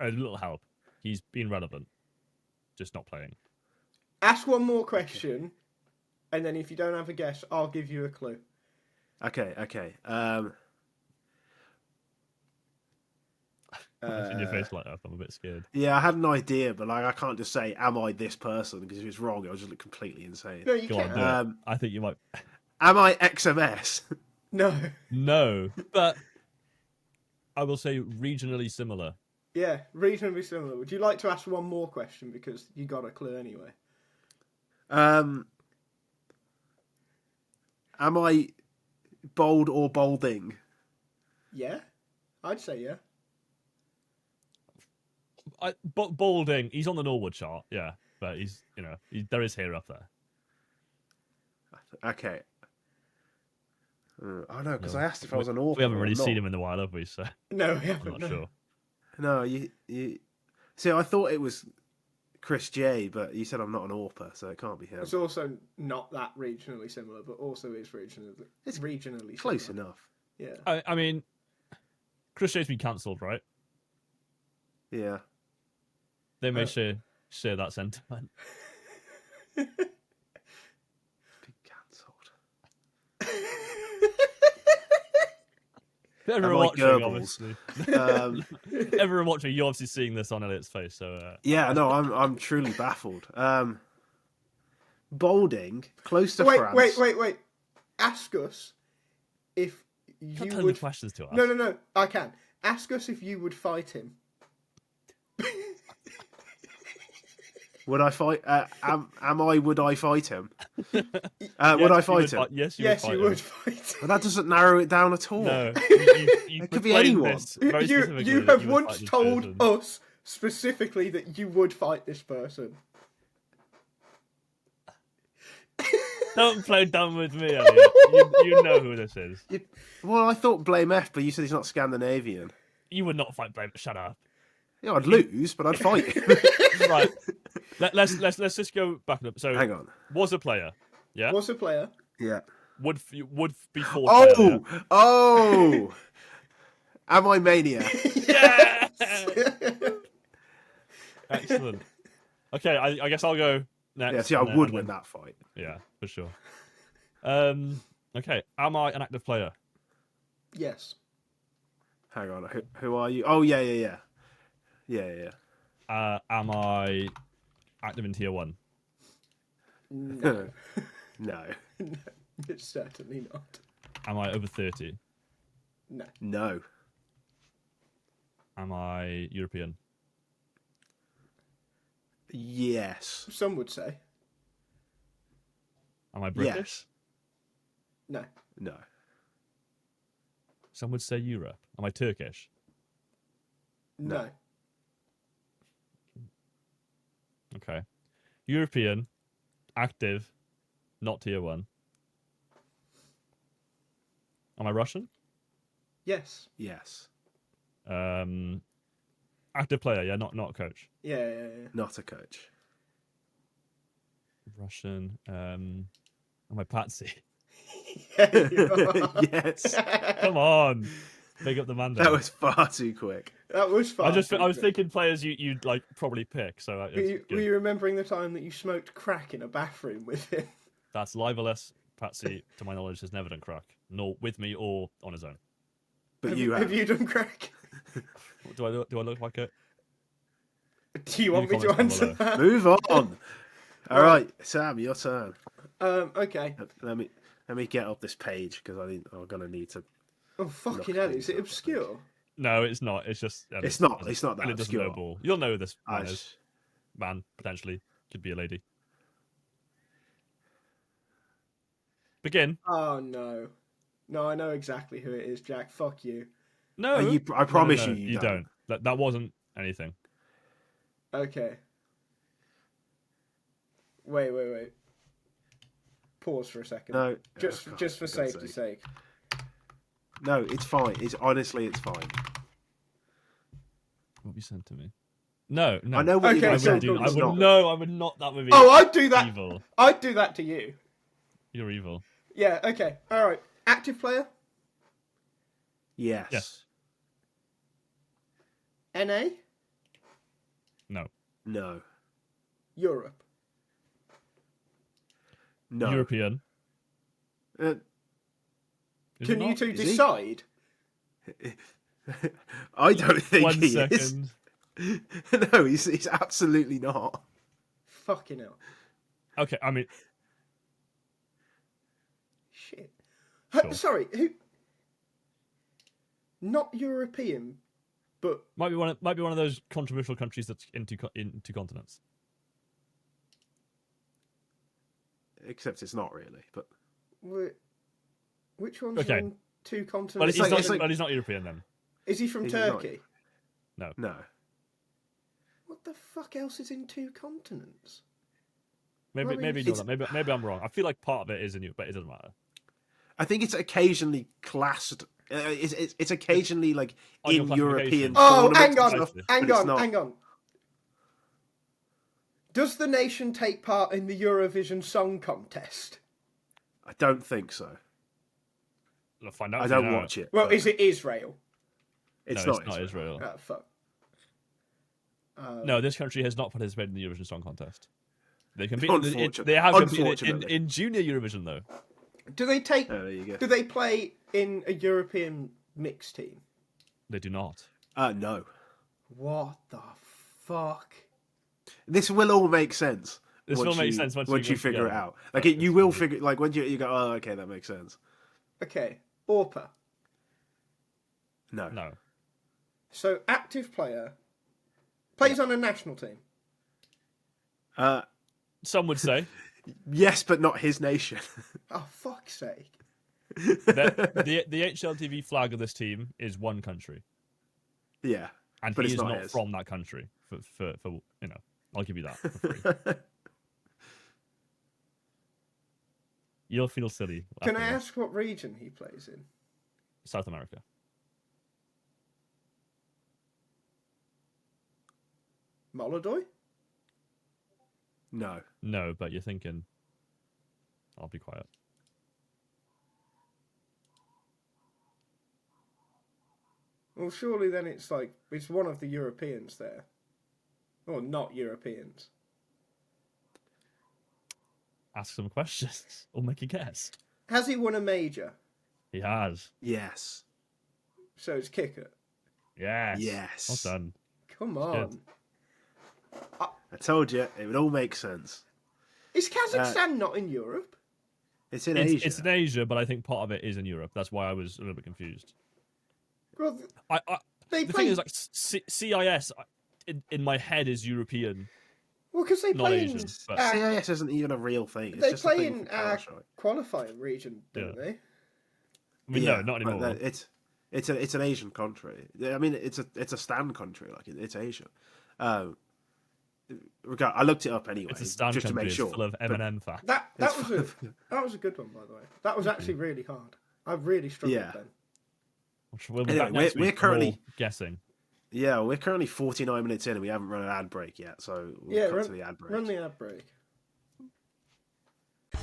little help. He's been relevant, just not playing. Ask one more question, and then if you don't have a guess, I'll give you a clue. Okay. In your face like that, I'm a bit scared. Yeah, I had an idea, but like I can't just say, "Am I this person?" Because if it's wrong, it'll just look completely insane. No, you Go on, can't. do it. I think you might. Am I XMS? No. No, but I will say regionally similar. Yeah, reasonably similar. Would you like to ask one more question because you got a clue anyway? Am I bold or bolding? Yeah, I'd say yeah. Balding, he's on the Norwood chart, yeah, but he's there is hair up there. Okay. I know because I asked if I was an author. We haven't really or seen not. him in a while, have we? So No, we I'm haven't. not no. sure. No, you. See, I thought it was Chris J, but you said I'm not an author, so it can't be him. It's also not that regionally similar, but also is regionally. It's regionally Close similar. enough. Yeah. I mean, Chris J's been cancelled, right? Yeah. They may share that sentiment. Been cancelled. Everyone watching, Goebbels? obviously. Everyone watching, you're obviously seeing this on Elliott's face. So Yeah, no, I'm truly baffled. Bolding, close to Wait, France. wait. Ask us if you you can't would. the questions to us. No. I can. Ask us if you would fight him. Would I fight? Would I fight him? Would I fight him? Yes, you Yes, would. you would fight him. But that doesn't narrow it down at all. No, It could be anyone. You have once told us specifically that you would fight this person. Don't play dumb with me, Elliot. You know who this is. Well, I thought blame F, but you said he's not Scandinavian. You would not fight Blame. Shut up. Yeah, I'd lose, but I'd fight him. Right. Let's just go back up. So Hang on. Was a player. Yeah. Was a player. Yeah. Would be forced. Player, yeah? Oh! Am I Mania? Yeah. Excellent. Okay, I guess I'll go next. Yeah, see, I would win that fight. Yeah, for sure. Okay, am I an active player? Yes. Hang on, who are you? Oh, yeah. Am I active in tier 1? No. No. It's certainly not. Am I over 30? No. No. Am I European? Yes. Some would say. Am I British? Yes. No. No. Some would say Europe. Am I Turkish? No. Okay. European, active, not tier 1. Am I Russian? Yes. Yes. Active player, yeah, not a coach. Yeah. Not a coach. Russian. Am I Patsy? Yeah, you are. Yes. Come on, big up the man. That was far too quick. That was fun. I was thinking players you'd like probably pick. So Were you remembering the time that you smoked crack in a bathroom with him? That's libelous. Patsy, to my knowledge, has never done crack, nor with me or on his own. But have you have. Have you done crack? Do I look like it? Do you want me to comments answer down that? Move on. All right, Sam, your turn. Okay. Let me get up this page because I'm gonna need to. Oh fucking hell! Is it obscure? No, it's not. It's just It's not that it doesn't know obscure. ball. You'll know who this man I- is. Man, potentially could be a lady. Begin. Oh no. No, I know exactly who it is, Jack. Fuck you. No, I promise no, you don't. That wasn't anything. Okay. Wait. Pause for a second. No, Just for God's safety's sake. No, it's fine. Honestly, it's fine. What have you sent to me? No. I know what Okay, you're so going to do- say. I It's would not. no. I would not. That would be. Oh, I'd do that. Evil. I'd do that to you. You're evil. Yeah. Okay. All right. Active player. Yes. Yes. NA. No. No. Europe. No. European. Uh, Is Can it you not? two Is he? decide? I don't think 1 he second. is. No, he's absolutely not. Fucking hell. Okay. I mean, Shit. Sure. Sorry. Who? Not European, but might be one of those controversial countries that's in two continents. Except it's not really. But which one's Okay. on two But continents? he's not European then. Is he from He's not. Turkey? No. no. What the fuck else is in two continents? Maybe Well, I mean, maybe ignore that. Maybe I'm wrong. I feel like part of it is in Europe, but it doesn't matter. I think it's occasionally classed. It's occasionally like On your in classification. European. Oh, hang tournaments and on, stuff, Precisely. but hang it's on, not. hang on. Does the nation take part in the Eurovision Song Contest? I don't think so. I'll find out. I if you don't know. watch it. Well, but is it Israel? It's No, not. it's not Israel. Ah, fuck. No, this country has not participated in the Eurovision Song Contest. They compete. They Unfortunately. have competed in, Unfortunately. in junior Eurovision though. Do they take? Oh, there you go. Do they play in a European mixed team? They do not. No. What the fuck? This will all make sense. This will make sense once you you figure it yeah. out. Like That's you will funny. figure. Like when you go, oh, okay, that makes sense. Okay, Orpa. No. No. So active player plays on a national team. Some would say Yes, but not his nation. Oh fuck's sake! that the HLTV flag of this team is one country, Yeah, and but he it's is not not his. from that country. For you know, I'll give you that for free. You'll feel silly. Can after I this. ask what region he plays in? South America. Molodoy? No. No, but you're thinking. I'll be quiet. Well, surely then it's like it's one of the Europeans there, or not Europeans. Ask some questions or make a guess. Has he won a major? He has. Yes. So it's kicker. Yes. Yes. Well done. Come That's on. good. I told you it would all make sense. Is Kazakhstan not in Europe? It's in It's, Asia. it's in Asia, but I think part of it is in Europe. That's why I was a little bit confused. Well, they The play. thing is, like CIS in my head is European. Well, because they not play in. Asian, but- CIS isn't even a real thing. It's They just a play thing in for our Counter-Strike. qualifying region, don't Yeah. they? I mean, no, not but anymore. it's an Asian country. I mean, it's a stand country. Like it's Asia. I looked it up anyway, It's a stand just to country. make It's sure. full of M&M facts. That It's was a good one, by the way. That was actually really hard. I really struggled Yeah. then. We'll be Anyway, back next we're week for more currently- guessing. Yeah, we're currently 49 minutes in and we haven't run an ad break yet, so we'll Yeah, cut to the ad break. Run the ad break.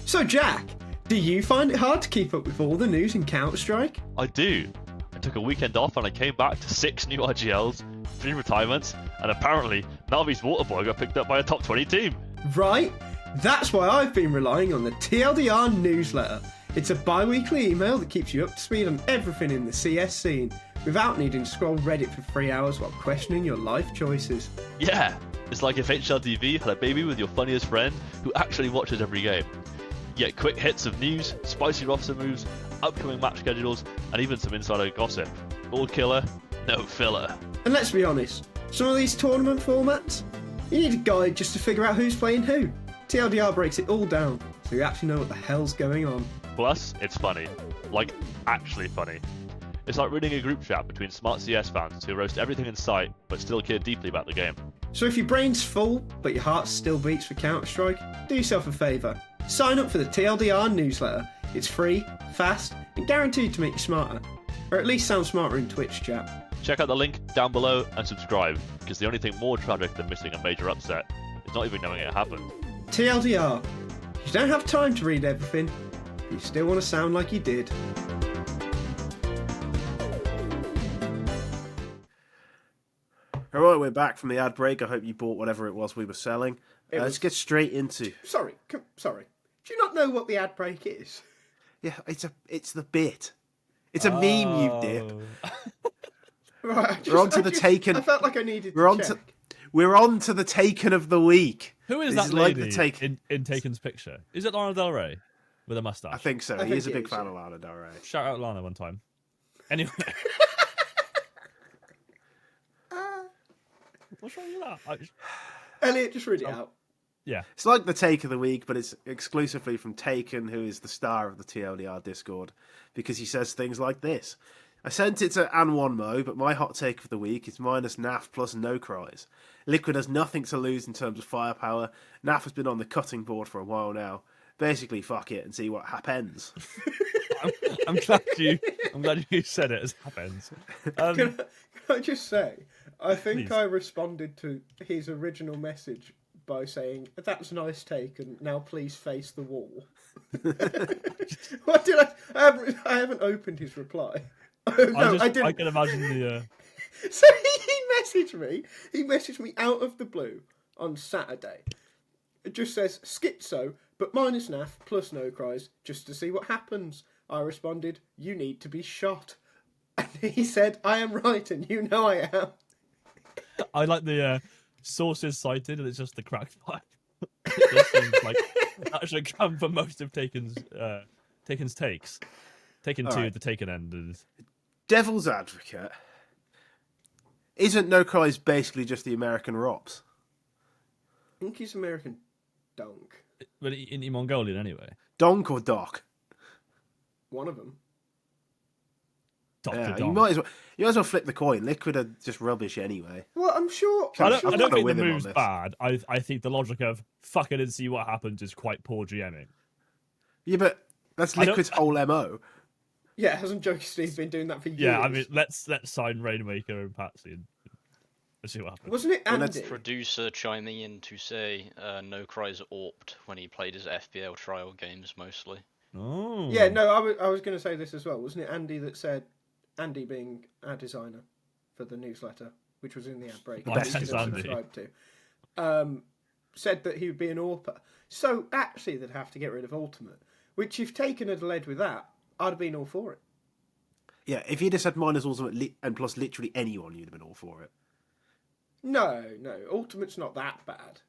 So, Jack, do you find it hard to keep up with all the news in Counter-Strike? I do. I took a weekend off and I came back to 6 new IGLs, 3 retirements, and apparently Navi's Waterboy got picked up by a top 20 team. Right? That's why I've been relying on the TLDR newsletter. It's a bi-weekly email that keeps you up to speed on everything in the CS scene, without needing to scroll Reddit for 3 hours while questioning your life choices. Yeah, it's like if HLTV had a baby with your funniest friend who actually watches every game. You get quick hits of news, spicy roster moves, upcoming match schedules, and even some insider gossip. All killer, no filler. And let's be honest, some of these tournament formats, you need a guide just to figure out who's playing who. TLDR breaks it all down, so you actually know what the hell's going on. Plus, it's funny. Like, actually funny. It's like reading a group chat between smart CS fans who roast everything in sight but still care deeply about the game. So if your brain's full, but your heart still beats for Counter-Strike, do yourself a favour. Sign up for the TLDR newsletter. It's free, fast, and guaranteed to make you smarter. Or at least sound smarter in Twitch chat. Check out the link down below and subscribe, because the only thing more tragic than missing a major upset is not even knowing it happened. TLDR. You don't have time to read everything, but you still want to sound like you did. Alright, we're back from the ad break. I hope you bought whatever it was we were selling. Let's get straight into... Sorry. Do you not know what the ad break is? Yeah, it's the bit. It's a meme, you dip. Right, We're on to the Taken... I felt like I needed to check. We're on to the Taken of the week. Who is This that is like lady the Taken... in Taken's picture? Is it Lana Del Rey with a mustache? I think so. I He think is a it big is, fan yeah. of Lana Del Rey. Shout out Lana one time. Anyway. What's wrong with that? Elliot, just read it out. Yeah. It's like the Take of the Week, but it's exclusively from Taken, who is the star of the TLDR Discord, because he says things like this. I sent it to An1Mo, but my hot take of the week is minus NAF plus nocries. Liquid has nothing to lose in terms of firepower. NAF has been on the cutting board for a while now. Basically, fuck it and see what happens. I'm glad you said it as happens. Can I just say, I think Please. I responded to his original message by saying, "That's nice taken. Now please face the wall." What did I haven't opened his reply. Oh, no, I didn't. I can imagine the. So he messaged me. He messaged me out of the blue on Saturday. It just says schizo, but minus NAF plus no cries, just to see what happens. I responded, "You need to be shot." And he said, "I am right, and you know I am." I like the sources cited, and it's just the cracked pipe. It seems like that should come for most of Taken's takes. Taken All two, right. the Taken end is. Devil's advocate. Isn't nocries basically just the American ROPS? I think he's American dunk. But in Mongolian anyway. Donk or Doc? One of them. Dr. Yeah, Dom. you might as well flip the coin. Liquid are just rubbish anyway. Well, I'm sure. I I'm don't, sure I I'm don't gonna think the win him on move's this. bad. I think the logic of fuck it and see what happens is quite poor GMing. Yeah, but that's I don't- Liquid's whole MO. Yeah, hasn't Jokey Steve been doing that for years? Yeah, I mean, let's sign Rainmaker and Patsy and let's see what happens. Wasn't it Well, Andy? that's Producer chiming in to say no cries AWP'd when he played his FPL trial games mostly. Oh. Yeah, no, I was going to say this as well. Wasn't it Andy that said, Andy being our designer for the newsletter, which was in the ad break, Oh, that you yes, should Andy. subscribe to, said that he would be an AWPer. So actually, they'd have to get rid of Ultimate, which if Taken had led with that, I'd have been all for it. Yeah, if you'd have said minus ultimate and plus literally anyone, you'd have been all for it. No, Ultimate's not that bad.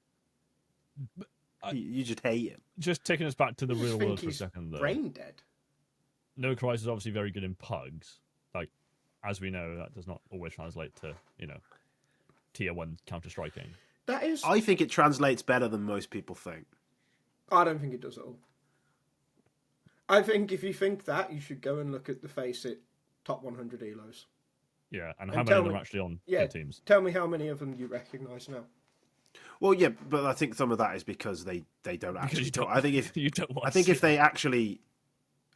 You just hate him. Just taking us back to the I just real think world for a he's second, though. brain dead. No Cries is obviously very good in pugs. Like, as we know, that does not always translate to, tier 1 counter-striking. That is. I think it translates better than most people think. I don't think it does at all. I think if you think that, you should go and look at the Face It top 100 elos. Yeah, and And how many tell of them me- are actually on Yeah, their teams? tell me how many of them you recognise now. Well, yeah, but I think some of that is because they don't actually. you don't- I think if You don't want I think to if they actually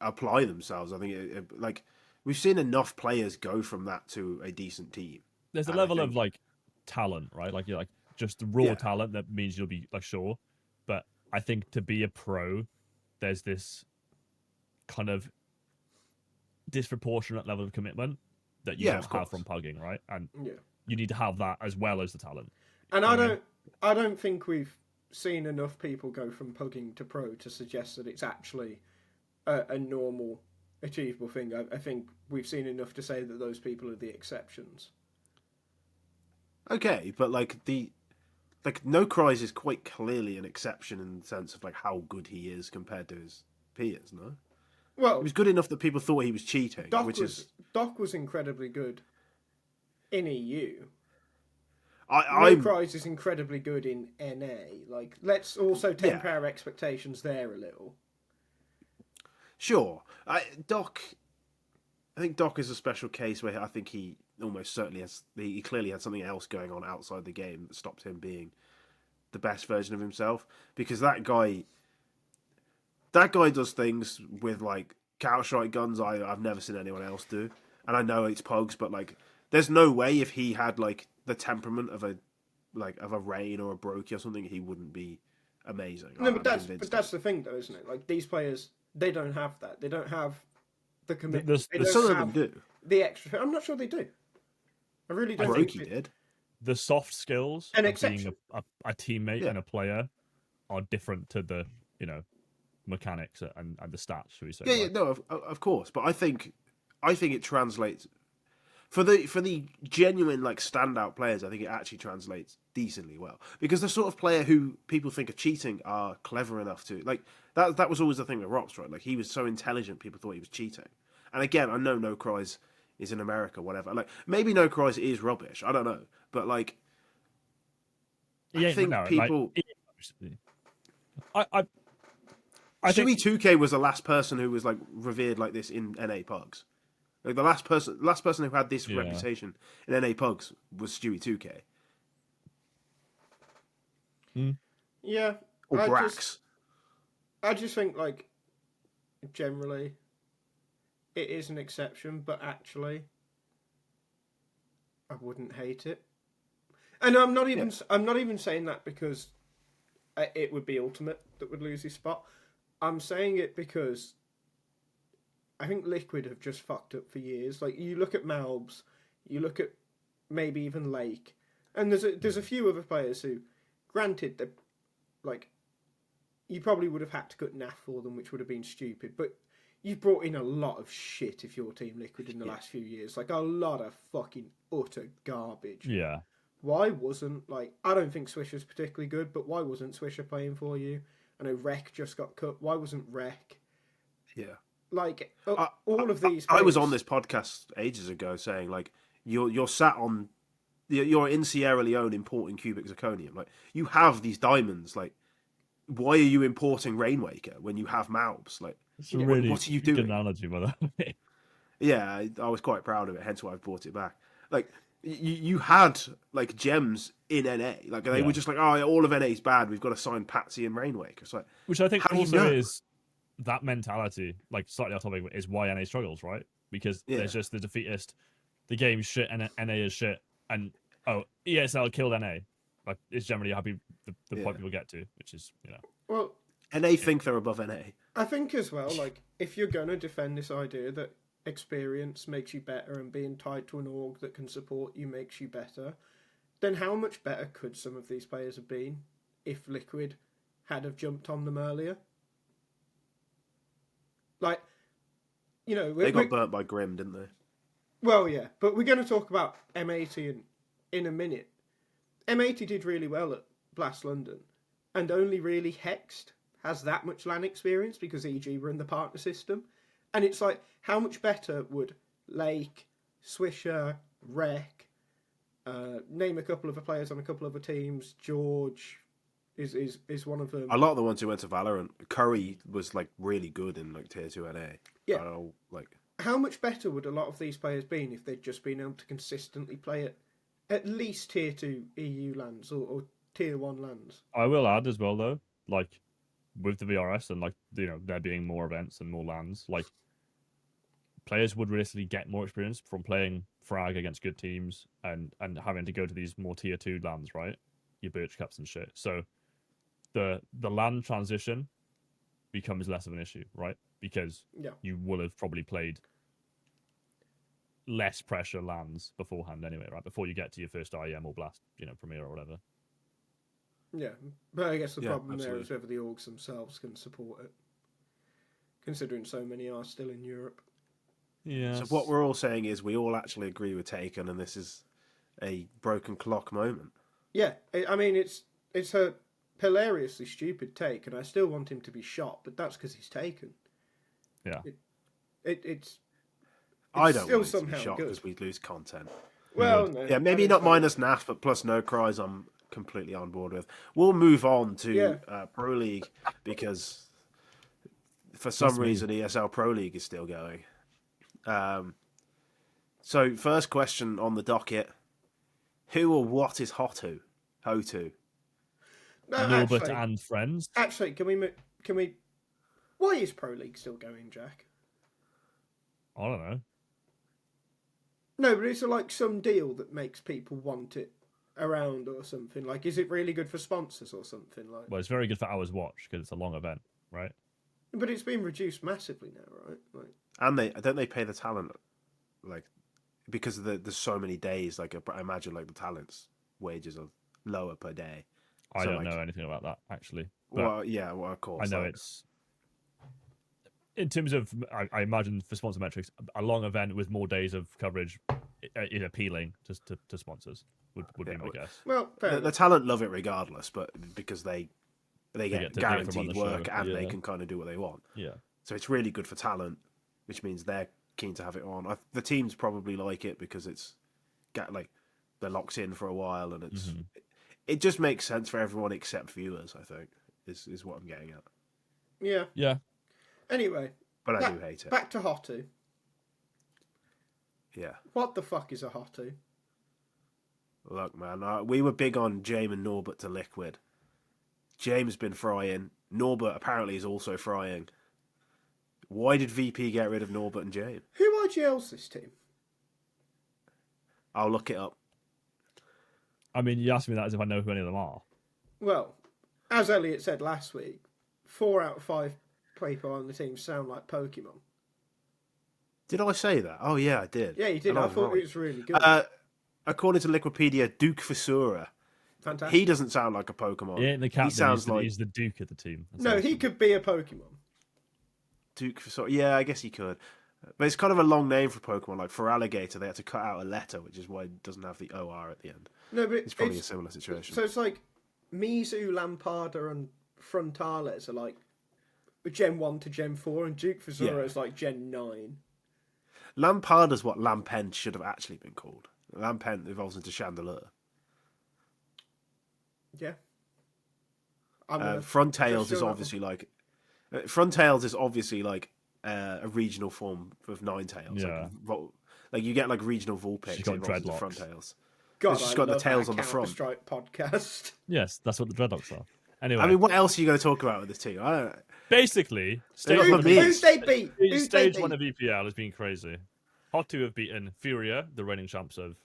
apply themselves, I think like we've seen enough players go from that to a decent team. There's a and I level of, think- like, talent, right? Like, you're like, just the raw Yeah. talent that means you'll be, like, sure. But I think to be a pro, there's this kind of disproportionate level of commitment that you Yeah, don't of have course. from pugging, right? And Yeah. you need to have that as well as the talent. And Okay. I don't think we've seen enough people go from pugging to pro to suggest that it's actually a normal, achievable thing. I think we've seen enough to say that those people are the exceptions. Okay, but like No Cries is quite clearly an exception in the sense of like how good he is compared to his peers. No, Well, he was good enough that people thought he was cheating, Doc was incredibly good in EU. I'm Prize is incredibly good in NA. Like, let's also temper our expectations there a little. Sure, Doc. I think Doc is a special case where I think he almost certainly has. He clearly had something else going on outside the game that stopped him being the best version of himself. Because that guy does things with like Counter-Strike guns I've never seen anyone else do. And I know it's Pugs, but like, there's no way if he had like the temperament of a Rain or a Brokey or something, he wouldn't be amazing. No, but that's the thing, though, isn't it? Like, these players, they don't have that. They don't have the commitment. Some of them do. The extra. I'm not sure they do. I really don't. Brokey did. The soft skills An of exception. being a teammate and a player are different to the mechanics and the stats, should we say? Yeah, no, of course. But I think it translates for the genuine like standout players. I think it actually translates decently well because the sort of player who people think are cheating are clever enough to like that. That was always the thing with Rops, right? Like he was so intelligent, people thought he was cheating. And again, I know nocries is in America, whatever. Like maybe nocries is rubbish. I don't know, but like I think people. I Shuey think 2K was the last person who was like revered like this in NA Pugs. Like the last person who had this reputation in NA Pugs was Stewie 2K. Yeah. Or Brax. I just think like generally it is an exception, but actually I wouldn't hate it. And I'm not even saying that because it would be Ultimate that would lose his spot. I'm saying it because I think Liquid have just fucked up for years. Like, you look at Malbs, you look at maybe even Lake, and there's a few other players who, granted, that like, you probably would have had to cut NAF for them, which would have been stupid, but you've brought in a lot of shit if you're Team Liquid in the last few years. Like, a lot of fucking utter garbage. Yeah. Why wasn't, like, I don't think Swisher's particularly good, but why wasn't Swisher playing for you? I know Rek just got cut. Why wasn't Rek? Yeah. Like, all of these... I was on this podcast ages ago saying, like, you're sat on... You're in Sierra Leone importing cubic zirconium. Like, you have these diamonds. Like, why are you importing Rainwaker when you have Malbs? Like, It's a really what are you good doing? analogy, by the way. Yeah, I was quite proud of it, hence why I've brought it back. Like, you had, like, gems in NA. Like, they were just like, oh, all of NA's bad, we've got to sign Patsy and Rainwaker. It's like, which I think how do you also know? is that mentality, like, slightly off topic, is why NA struggles, right? Because there's just the defeatist, the game's shit, and NA is shit, and, ESL killed NA. Like, it's generally the point people get to, which is, Well, NA think they're above NA. I think as well, like, if you're going to defend this idea that experience makes you better and being tied to an org that can support you makes you better, then how much better could some of these players have been if Liquid had have jumped on them earlier? Like, They got burnt by Grim, didn't they? Well, yeah, but we're going to talk about M80 in a minute. M80 did really well at Blast London, and only really Hexed has that much LAN experience because EG were in the partner system. And it's like, how much better would Lake, Swisher, Rek, name a couple of players on a couple of other teams, George is one of them. A lot of the ones who went to Valorant, Curry was like really good in like tier 2 NA. Yeah. How much better would a lot of these players been if they'd just been able to consistently play at least tier 2 EU lands or tier 1 lands? I will add as well, though, like, with the VRS and, like, there being more events and more lands, like, players would realistically get more experience from playing frag against good teams and having to go to these more tier 2 lands, right? Your Birch Cups and shit. So the land transition becomes less of an issue, right? Because you will have probably played less pressure lands beforehand anyway, right? Before you get to your first IEM or Blast, Premier or whatever. Yeah, but I guess the problem absolutely. there is whether the orgs themselves can support it, considering so many are still in Europe. Yeah. So what we're all saying is we all actually agree with Taken, and this is a broken clock moment. Yeah, I mean it's a hilariously stupid take, and I still want him to be shot, but that's because he's Taken. Yeah. It's I don't still want it to be somehow shot good. because we'd lose content. Well, no, Yeah, maybe not minus NAF, but plus nocries I'm completely on board with. We'll move on to Pro League because for some That's me. reason, ESL Pro League is still going. So, first question on the docket: who or what is Hotu? Hotu. No, Norbert and friends. Actually, can we? Why is Pro League still going, Jack? I don't know. No, but is there like some deal that makes people want it around or something? Like, is it really good for sponsors or something? Like, Well, it's very good for hours watch because it's a long event, right? but it's been reduced massively now, right? Like, And they pay the talent, like, because there's so many days. Like, I imagine like the talent's wages are lower per day. I So, don't like- know anything about that actually. But Well, yeah, well, of course. I know like, it's in terms of I imagine for sponsor metrics, a long event with more days of coverage is appealing to sponsors. Would be my guess. well, fair the enough. talent love it regardless, but because they get get to do it from on guaranteed the work show, and they yeah. can kind of do what they want. Yeah. So it's really good for talent, which means they're keen to have it on. The teams probably like it because it's they're locked in for a while, and it just makes sense for everyone except viewers. I think is what I'm getting at. Yeah. Yeah. Anyway, But I do hate it. back to Hotu. Yeah. What the fuck is a Hotu? Look, man, we were big on James and Norbert to Liquid. James been frying. Norbert apparently is also frying. Why did VP get rid of Norbert and James? Who IGL's this team? I'll look it up. I mean, you asked me that as if I know who any of them are. Well, as Elliott said last week, 4 out of 5 people on the team sound like Pokemon. Did I say that? Oh, yeah, I did. Yeah, you did. And I was thought right. it was really good. According to Liquipedia, Duke Fisura. Fantastic. He doesn't sound like a Pokemon. He ain't the captain. He sounds he's, like he's the Duke of the team. No, he could be a Pokemon. Duke Fisura. Yeah, I guess he could. But it's kind of a long name for Pokemon. Like for Alligator, they had to cut out a letter, which is why it doesn't have the OR at the end. No, but It's probably a similar situation. So it's like Mizu, Lamparda, and Frontales are like Gen 1 to Gen 4, and Duke Fisura is like Gen 9. Lamparda's what Lampent should have actually been called. Lampent evolves into Chandelure. Yeah. Frontails is obviously like... Frontails is obviously like a regional form of Ninetales. Yeah. Like you get like regional Vulpix. She's got involved into dreadlocks. Frontails. God, It's just I got the love tails our on the front. Counter-Strike podcast. Yes, that's what the dreadlocks are. Anyway, I mean, what else are you going to talk about with this team? I don't know. basically, They got Who, the beast. who's they beat? Who's they stage 1 beat? of EPL has been crazy. Hot2 have beaten Furia, the reigning champs of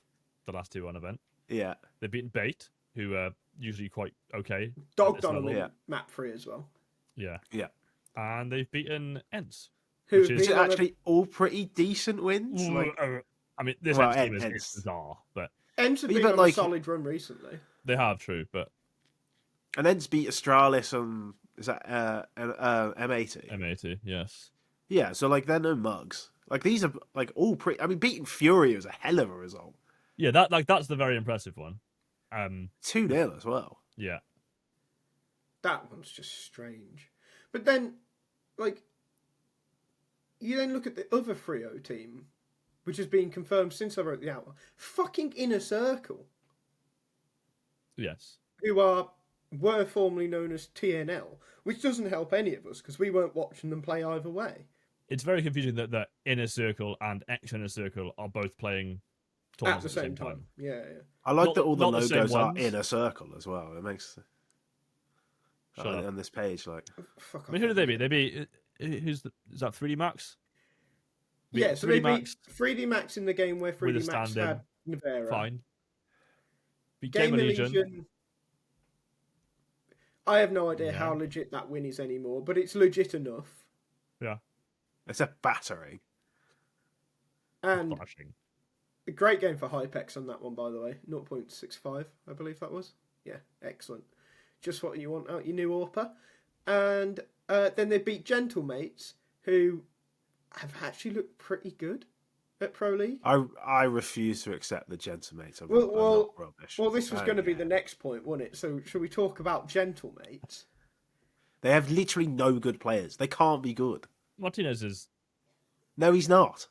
the last 2-1 event. Yeah. They've beaten Bait, who are usually quite okay. at Dogged this on them level. in map 3 as well. Yeah. Yeah. And they've beaten Ents. Who Which have is Is it been on a- actually all pretty decent wins? Like, I mean, this Well, Ents team is Ents. bizarre, but Ents have Yeah, been but on like- a solid run recently. they have, true. But and then beat Astralis and is that M80? M80, yes. Yeah, so like they're no mugs. Like these are like all pretty. I mean, beating Fury was a hell of a result. Yeah, that's the very impressive one. 2-0 as well. Yeah. That one's just strange. But then, like, you then look at the other Frio team, which has been confirmed since I wrote the hour. Fucking Inner Circle, Yes. who were formerly known as TNL, which doesn't help any of us because we weren't watching them play either way. It's very confusing that Inner Circle and X Inner Circle are both playing At tournaments the same time. Yeah, yeah. I like Not- that all the not the same logos are ones. in a circle as well. It makes Shut up. on this page like Fuck I mean, who did they beat? They beat is that 3D Max? Yeah, so they 3D Max, beat 3D Max in the game where with a 3D Max stand-in. had Navera. fine. Beat Game Legion. Legion. I have no idea Yeah. how legit that win is anymore, but it's legit enough. Yeah, it's a battering. And flashing. a great game for Hypex on that one, by the way. 0.65, I believe that was. Yeah, excellent. Just what you want out your new AWPer. And then they beat Gentlemates, who have actually looked pretty good at Pro League. I refuse to accept the Gentlemates. I'm Well, not rubbish. Well, this was I going to don't be care. the next point, wasn't it? So, shall we talk about Gentlemates? They have literally no good players. They can't be good. Martinez is. No, he's not.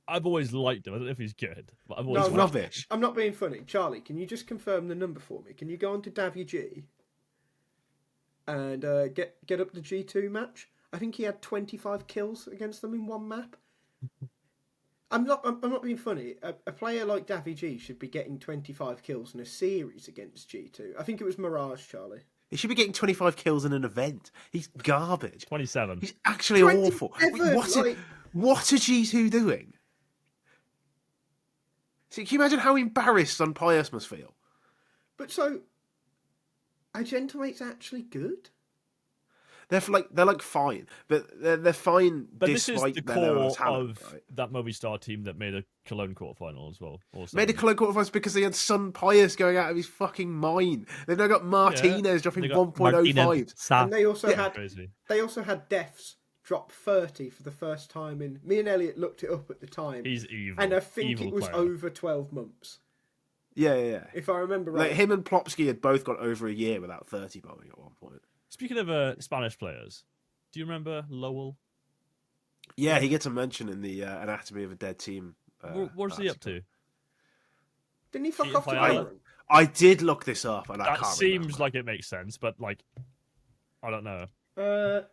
I've always liked him. I don't know if he's good, but I've No, always He's liked him. rubbish. I'm not being funny. Charlie, can you just confirm the number for me? Can you go on to Davy G and get up the G2 match? I think he had 25 kills against them in one map. I'm not being funny. A player like Davy should be getting 25 kills in a series against G2. I think it was Mirage, Charlie. He should be getting 25 kills in an event. He's garbage. 27. He's actually awful. 27, What are G2 doing? See, can you imagine how embarrassed Unpious must feel? But so, are Gentlemate's actually good? They're fine, but they're fine. But this is despite the their core level of talent, of right? that Movistar team that made a Cologne quarterfinal as well. Also. Made a Cologne quarterfinals because they had Sun Pius going out of his fucking mind. They've now got Martinez dropping They got 1.05. And they also had crazy. Defs drop 30 for the first time in. Me and Elliott looked it up at the time. He's evil. And I think evil it was player. over 12 months. Yeah. If I remember right. Like him and Plopsky had both got over a year without 30 bombing at one point. Speaking of Spanish players, do you remember Lowell? Yeah, he gets a mention in the Anatomy of a Dead Team. What's he up to? Didn't he fuck Cheating off to Viola? Valorant? I did look this up, and I That can't seems remember. like it makes sense, but like, I don't know.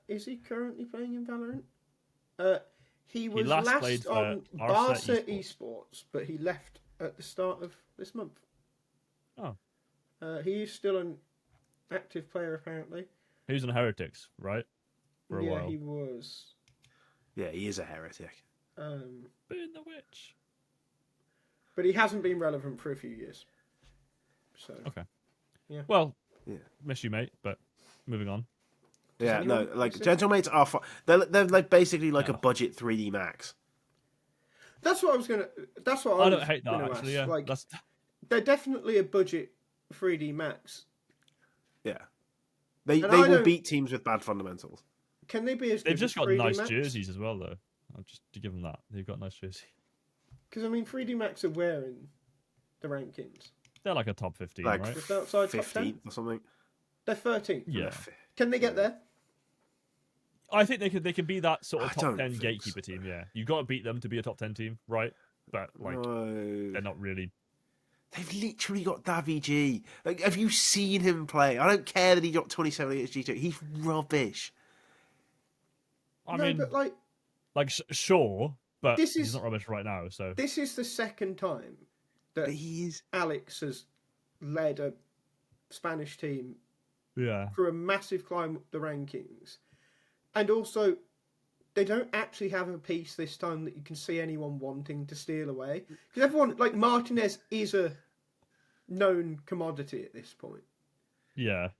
Is he currently playing in Valorant? He was last last played for on Arsa Barca Esports. Esports, but he left at the start of this month. Oh. He is still an active player, apparently. He was on Heretics, right? For a yeah, while. he was. Yeah, he is a heretic. Burn the witch. But he hasn't been relevant for a few years. So. Okay. Yeah. Well, Yeah. miss you, mate, but moving on. Yeah, no, anyone like miss it? Gentlemates are they're like basically like Yeah. a budget 3D Max. That's what I was gonna. That's what I I don't was hate that, gonna actually, ask. yeah. Like, That's... they're definitely a budget 3D Max. Yeah, they And they I will don't- beat teams with bad fundamentals. Can they be as good They've just as got 3D nice Max? jerseys as well, though. I'll just to give them that. They've got nice jerseys. Because I mean, 3D Max are wearing the rankings. They're like a top 15, Like right? Just outside top 10. 15th or something. They're 13th. Yeah. Can they get there? I think they can be that sort of I top don't 10 think gatekeeper so. team, yeah. You've got to beat them to be a top 10 team, right? But, like, No. they're not really... They've literally got Davy G. Like, have you seen him play? I don't care that he dropped 27 against G2. He's rubbish. I no, mean, but like sure, but This he's is- not rubbish right now, so... this is the second time that But he is. Alex has led a Spanish team Yeah. through a massive climb up the rankings, and also they don't actually have a piece this time that you can see anyone wanting to steal away. Because everyone, like Martinez, is a known commodity at this point. Yeah.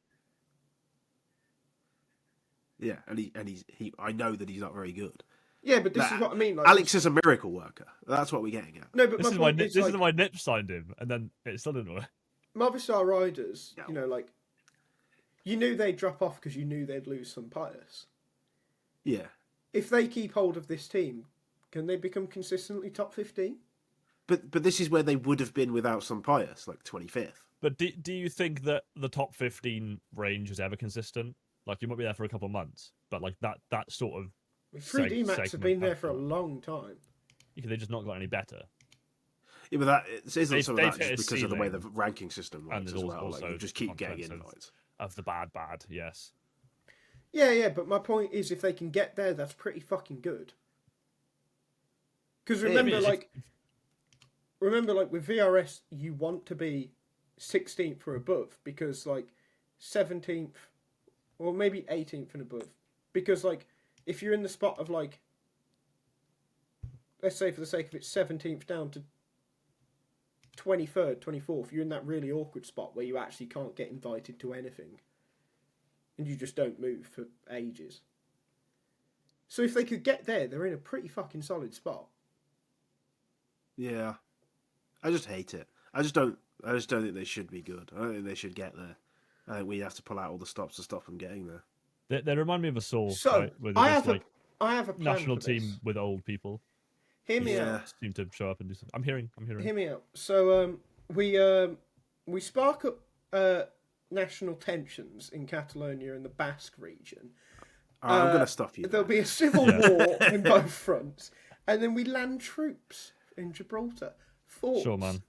Yeah, and he's I know that he's not very good. Yeah, but this Nah, is what I mean. Like, Alex is a miracle worker. That's what we're getting at. no, but This my is why point is, this like, is why Nip signed him, and then it still didn't work. Movistar Riders, Yeah. you know, like, you knew they'd drop off because you knew they'd lose some players. Yeah. If they keep hold of this team, can they become consistently top 15? But this is where they would have been without some Pius, like 25th. But do you think that the top 15 range is ever consistent? Like, you might be there for a couple of months, but like that sort of... 3D Max have segment been there for a after. long time. They just not got any better. Yeah, but that isn't They've- some of they've that hit just a because of the way the ceiling. ranking system And works there's as well. also Like, you just keep getting context invites. Of the bad, yes. Yeah, but my point is, if they can get there, that's pretty fucking good. Because remember, is. remember, with VRS, you want to be 16th or above because, 17th or maybe 18th and above. Because, if you're in the spot of, let's say for the sake of it, 17th down to 23rd, 24th, you're in that really awkward spot where you actually can't get invited to anything. And you just don't move for ages. So if they could get there, they're in a pretty fucking solid spot. Yeah. I just hate it. I just don't think they should be good. I don't think they should get there. I think we have to pull out all the stops to stop them getting there. They remind me of a Saw, So right? Where I they're just, have a plan national for this. team with old people. Hear me Yeah. out. Seem to show up and do something. I'm hearing. Hear me out. So we spark up national tensions in Catalonia and the Basque region. All right, I'm going to stop you. There'll there. be a civil war in both fronts, and then we land troops in Gibraltar. Thoughts? Sure, man.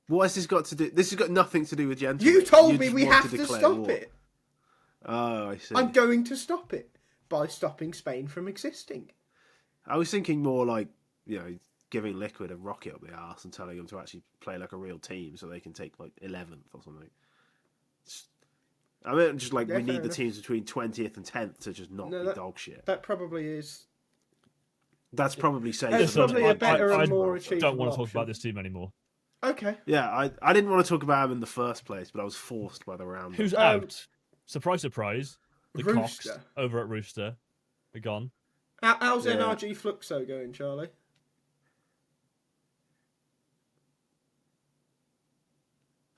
What has this got to do? This has got nothing to do with gentlemen. You told me just we want have to declare stop war. it. Oh, I see. I'm going to stop it. by stopping Spain from existing. I was thinking more like, giving Liquid a rocket up the arse and telling them to actually play like a real team so they can take like 11th or something. I mean, just like we need the teams between 20th and 10th to just not be dog shit. That probably is. That's probably safe. It's probably a better and more achievable don't want to talk option. about this team anymore. Okay. Yeah, I didn't want to talk about him in the first place, but I was forced by the round. Who's out? Surprise, surprise. The Cox Rooster. over at Rooster are gone. How's NRG Fluxo going, Charlie?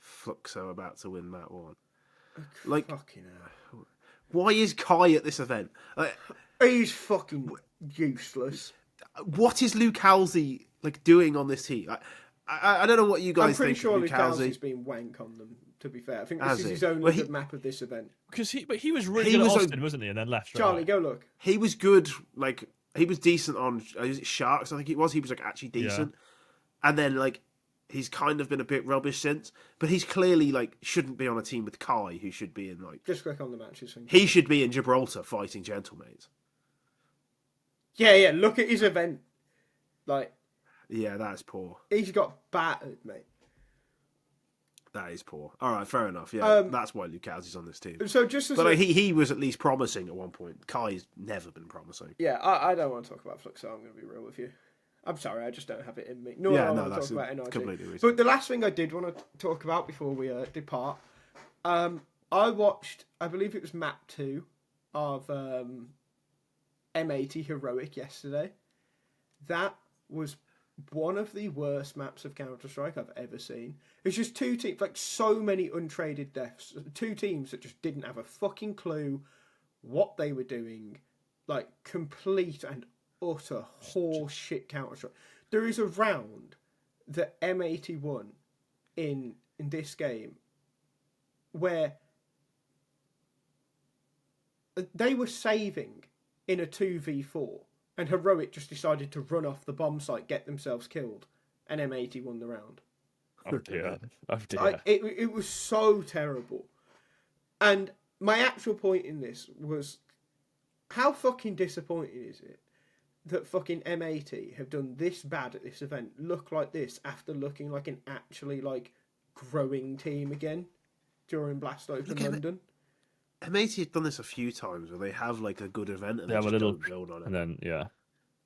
Fluxo about to win that one. Like, fucking hell. Why is Kai at this event? Like, he's fucking useless. What is Luke Halsey like doing on this team? I don't know what you guys I'm pretty think. sure of Luke Luke Halsey. Halsey's been wank on them. To be fair, I think this Has is he? his only Well, good map of this event. Because he was really He good at was Austin, wasn't he? And then left. Charlie, away. go look. He was good. Like he was decent on. Is it Sharks? I think it was. He was like actually decent. And then like he's kind of been a bit rubbish since. But he's clearly like shouldn't be on a team with Kai, who should be in like. Just click on the matches. He should be in Gibraltar fighting Gentlemates. Yeah. Look at his event. Like. Yeah, that's poor. He's got battered, mate. That is poor. All right, fair enough. Yeah, that's why Luke Halsey's on this team. So just as but he was at least promising at one point. Kai's never been promising. Yeah, I don't want to talk about Fluxo. I'm going to be real with you. I'm sorry, I just don't have it in me. No, I want to talk about NRG. Completely reasonable. But the last thing I did want to talk about before we depart, I watched, I believe it was map 2 of M80 Heroic yesterday. That was one of the worst maps of Counter-Strike I've ever seen. It's just two teams, like so many untraded deaths. Two teams that just didn't have a fucking clue what they were doing. Like, complete and utter horse shit Counter-Strike. There is a round that M80 won in this game where they were saving in a 2v4 and Heroic just decided to run off the bomb site, get themselves killed, and M80 won the round. Oh dear. Oh dear. It was so terrible. And my actual point in this was, how fucking disappointing is it that fucking M80 have done this bad at this event, look like this, after looking like an actually, like, growing team again during Blast Open London? M80 have done this a few times where they have, like, a good event and they have just a little don't build on it. And then, yeah.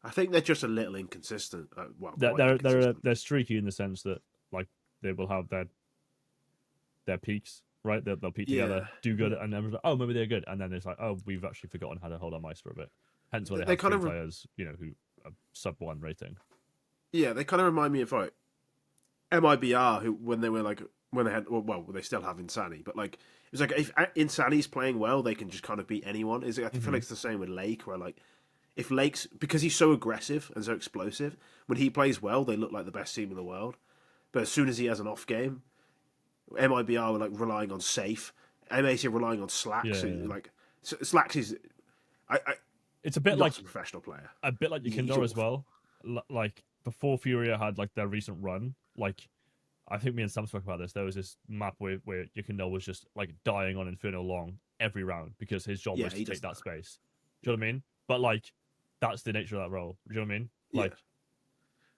I think they're just a little inconsistent. They're streaky in the sense that, like, they will have their peaks, right? They'll peak together, do good, and then oh, maybe they're good, and then it's like, oh, we've actually forgotten how to hold our mice for a bit. Hence why they have three players, who are sub 1 rating. Yeah, they kind of remind me of like MIBR, who when they had they still have Insani, but like it was like if Insani's playing well, they can just kind of beat anyone. I feel like it's the same with Lake, where like if Lake's, because he's so aggressive and so explosive, when he plays well, they look like the best team in the world. But as soon as he has an off game, MIBR were like relying on Safe, M80 are relying on Slacks. Like Slacks is, it's a bit like a professional player, a bit like Yekindor as well. Like before Furia had like their recent run, like I think me and Sam spoke about this. There was this map where Yekindor was just like dying on Inferno long every round because his job was to take that space. Do you know what I mean? But like that's the nature of that role. Do you know what I mean? Like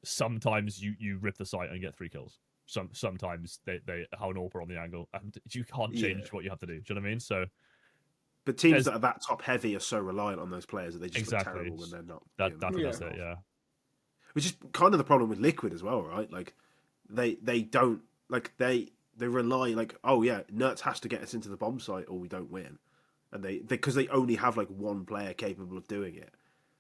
sometimes you rip the site and get 3 kills. Sometimes they have an AWPer on the angle and you can't change what you have to do. Do you know what I mean? So, but teams that are that top heavy are so reliant on those players that they just look terrible when they're not. That's it. Yeah. Which is kind of the problem with Liquid as well, right? Like they don't like they rely like, oh yeah, Nerds has to get us into the bomb site or we don't win, and because they only have like one player capable of doing it.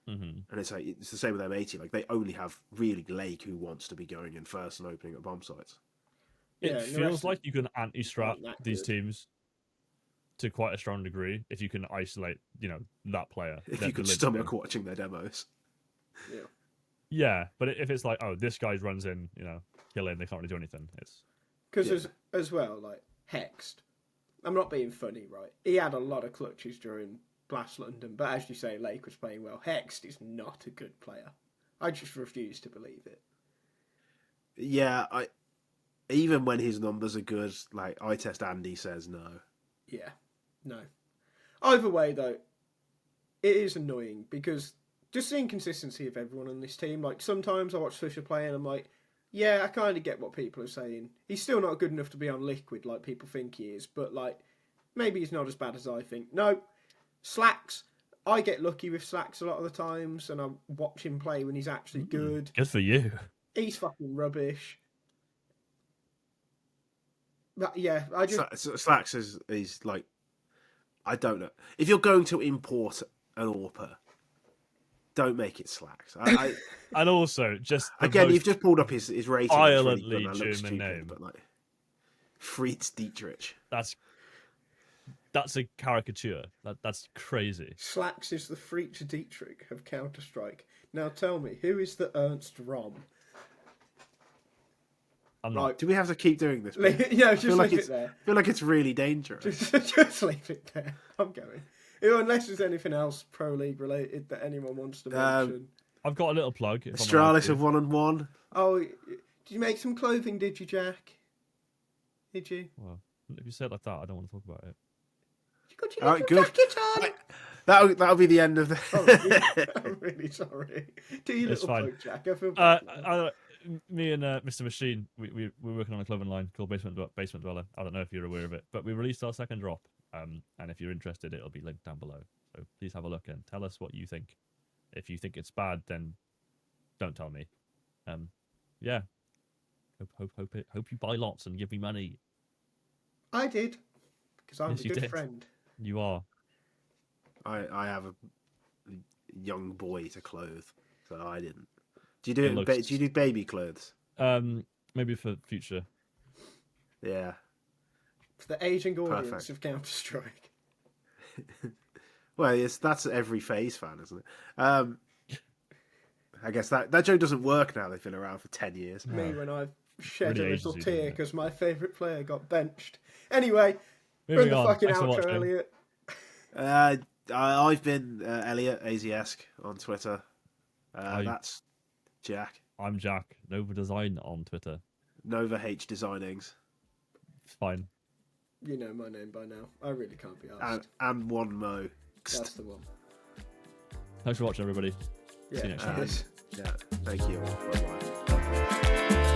And it's like it's the same with M80. Like they only have really Lake, who wants to be going in first and opening at bomb sites. It feels like you can anti-strat these teams to quite a strong degree if you can isolate, that player. If you could stomach watching their demos. Yeah, but if it's like, oh, this guy runs in, kill him, they can't really do anything. It's because as well, like Hexed. I'm not being funny, right? He had a lot of clutches during Blast London, but as you say, Lake was playing well. Hexed is not a good player. I just refuse to believe it. Yeah, even when his numbers are good, like I test Andy says no. Yeah, no. Either way, though, it is annoying because just the inconsistency of everyone on this team. Like, sometimes I watch Fisher play and I'm like, yeah, I kind of get what people are saying. He's still not good enough to be on Liquid like people think he is, but like, maybe he's not as bad as I think. No, Slacks. I get lucky with Slacks a lot of the times, and I watch him play when he's actually good. Good for you. He's fucking rubbish. But yeah, I just Slacks is like, I don't know. If you're going to import an AWPer, don't make it Slacks. And also, just the again, most you've just pulled up his rating. violently It's really good, German name. but like Fritz Dietrich. That's a caricature. That's crazy. Slacks is the Fritz Dietrich of Counter-Strike. Now tell me, who is the Ernst Rom? I'm not. Right. Do we have to keep doing this? Yeah, just leave it there. I feel like it's really dangerous. Just leave it there. I'm going. Unless there's anything else Pro League related that anyone wants to mention. I've got a little plug. if I'm Astralis allowed of to. 1-on-1. Oh, did you make some clothing, did you, Jack? Did you? Well, if you say it like that, I don't want to talk about it. You got All your right, little good. jacket on? That'll be the end of the. Oh, I'm really sorry. Do your It's little fine. plug, Jack. I feel bad. Me and Mr. Machine, we're working on a clothing line called Basement Dweller. I don't know if you're aware of it, but we released our second drop. And if you're interested, it'll be linked down below. So please have a look and tell us what you think. If you think it's bad, then don't tell me. Yeah. Hope you buy lots and give me money. I did, because I'm Yes, a you good did. friend. You are. I have a young boy to clothe, so I didn't. Do you do It it? looks- Do you do baby clothes? Maybe for future. Yeah. For the aging audience Perfect. of Counter-Strike. Well, that's every FaZe fan, isn't it? I guess that joke doesn't work now. They've been around for 10 years. Me when I've shed Really a little agency, tear doesn't it? because my favourite player got benched. Anyway, run Moving the on. fucking Thanks for outro, watching. Elliot. I've been Elliott AZesque on Twitter. That's Jack. I'm Jack. Nova Design on Twitter. Nova H Designings. Fine. You know my name by now. I really can't be asked. And one Mo. That's the one. Thanks for watching, everybody. Yeah, See you next time. cheers. Yeah, thank you. Bye-bye.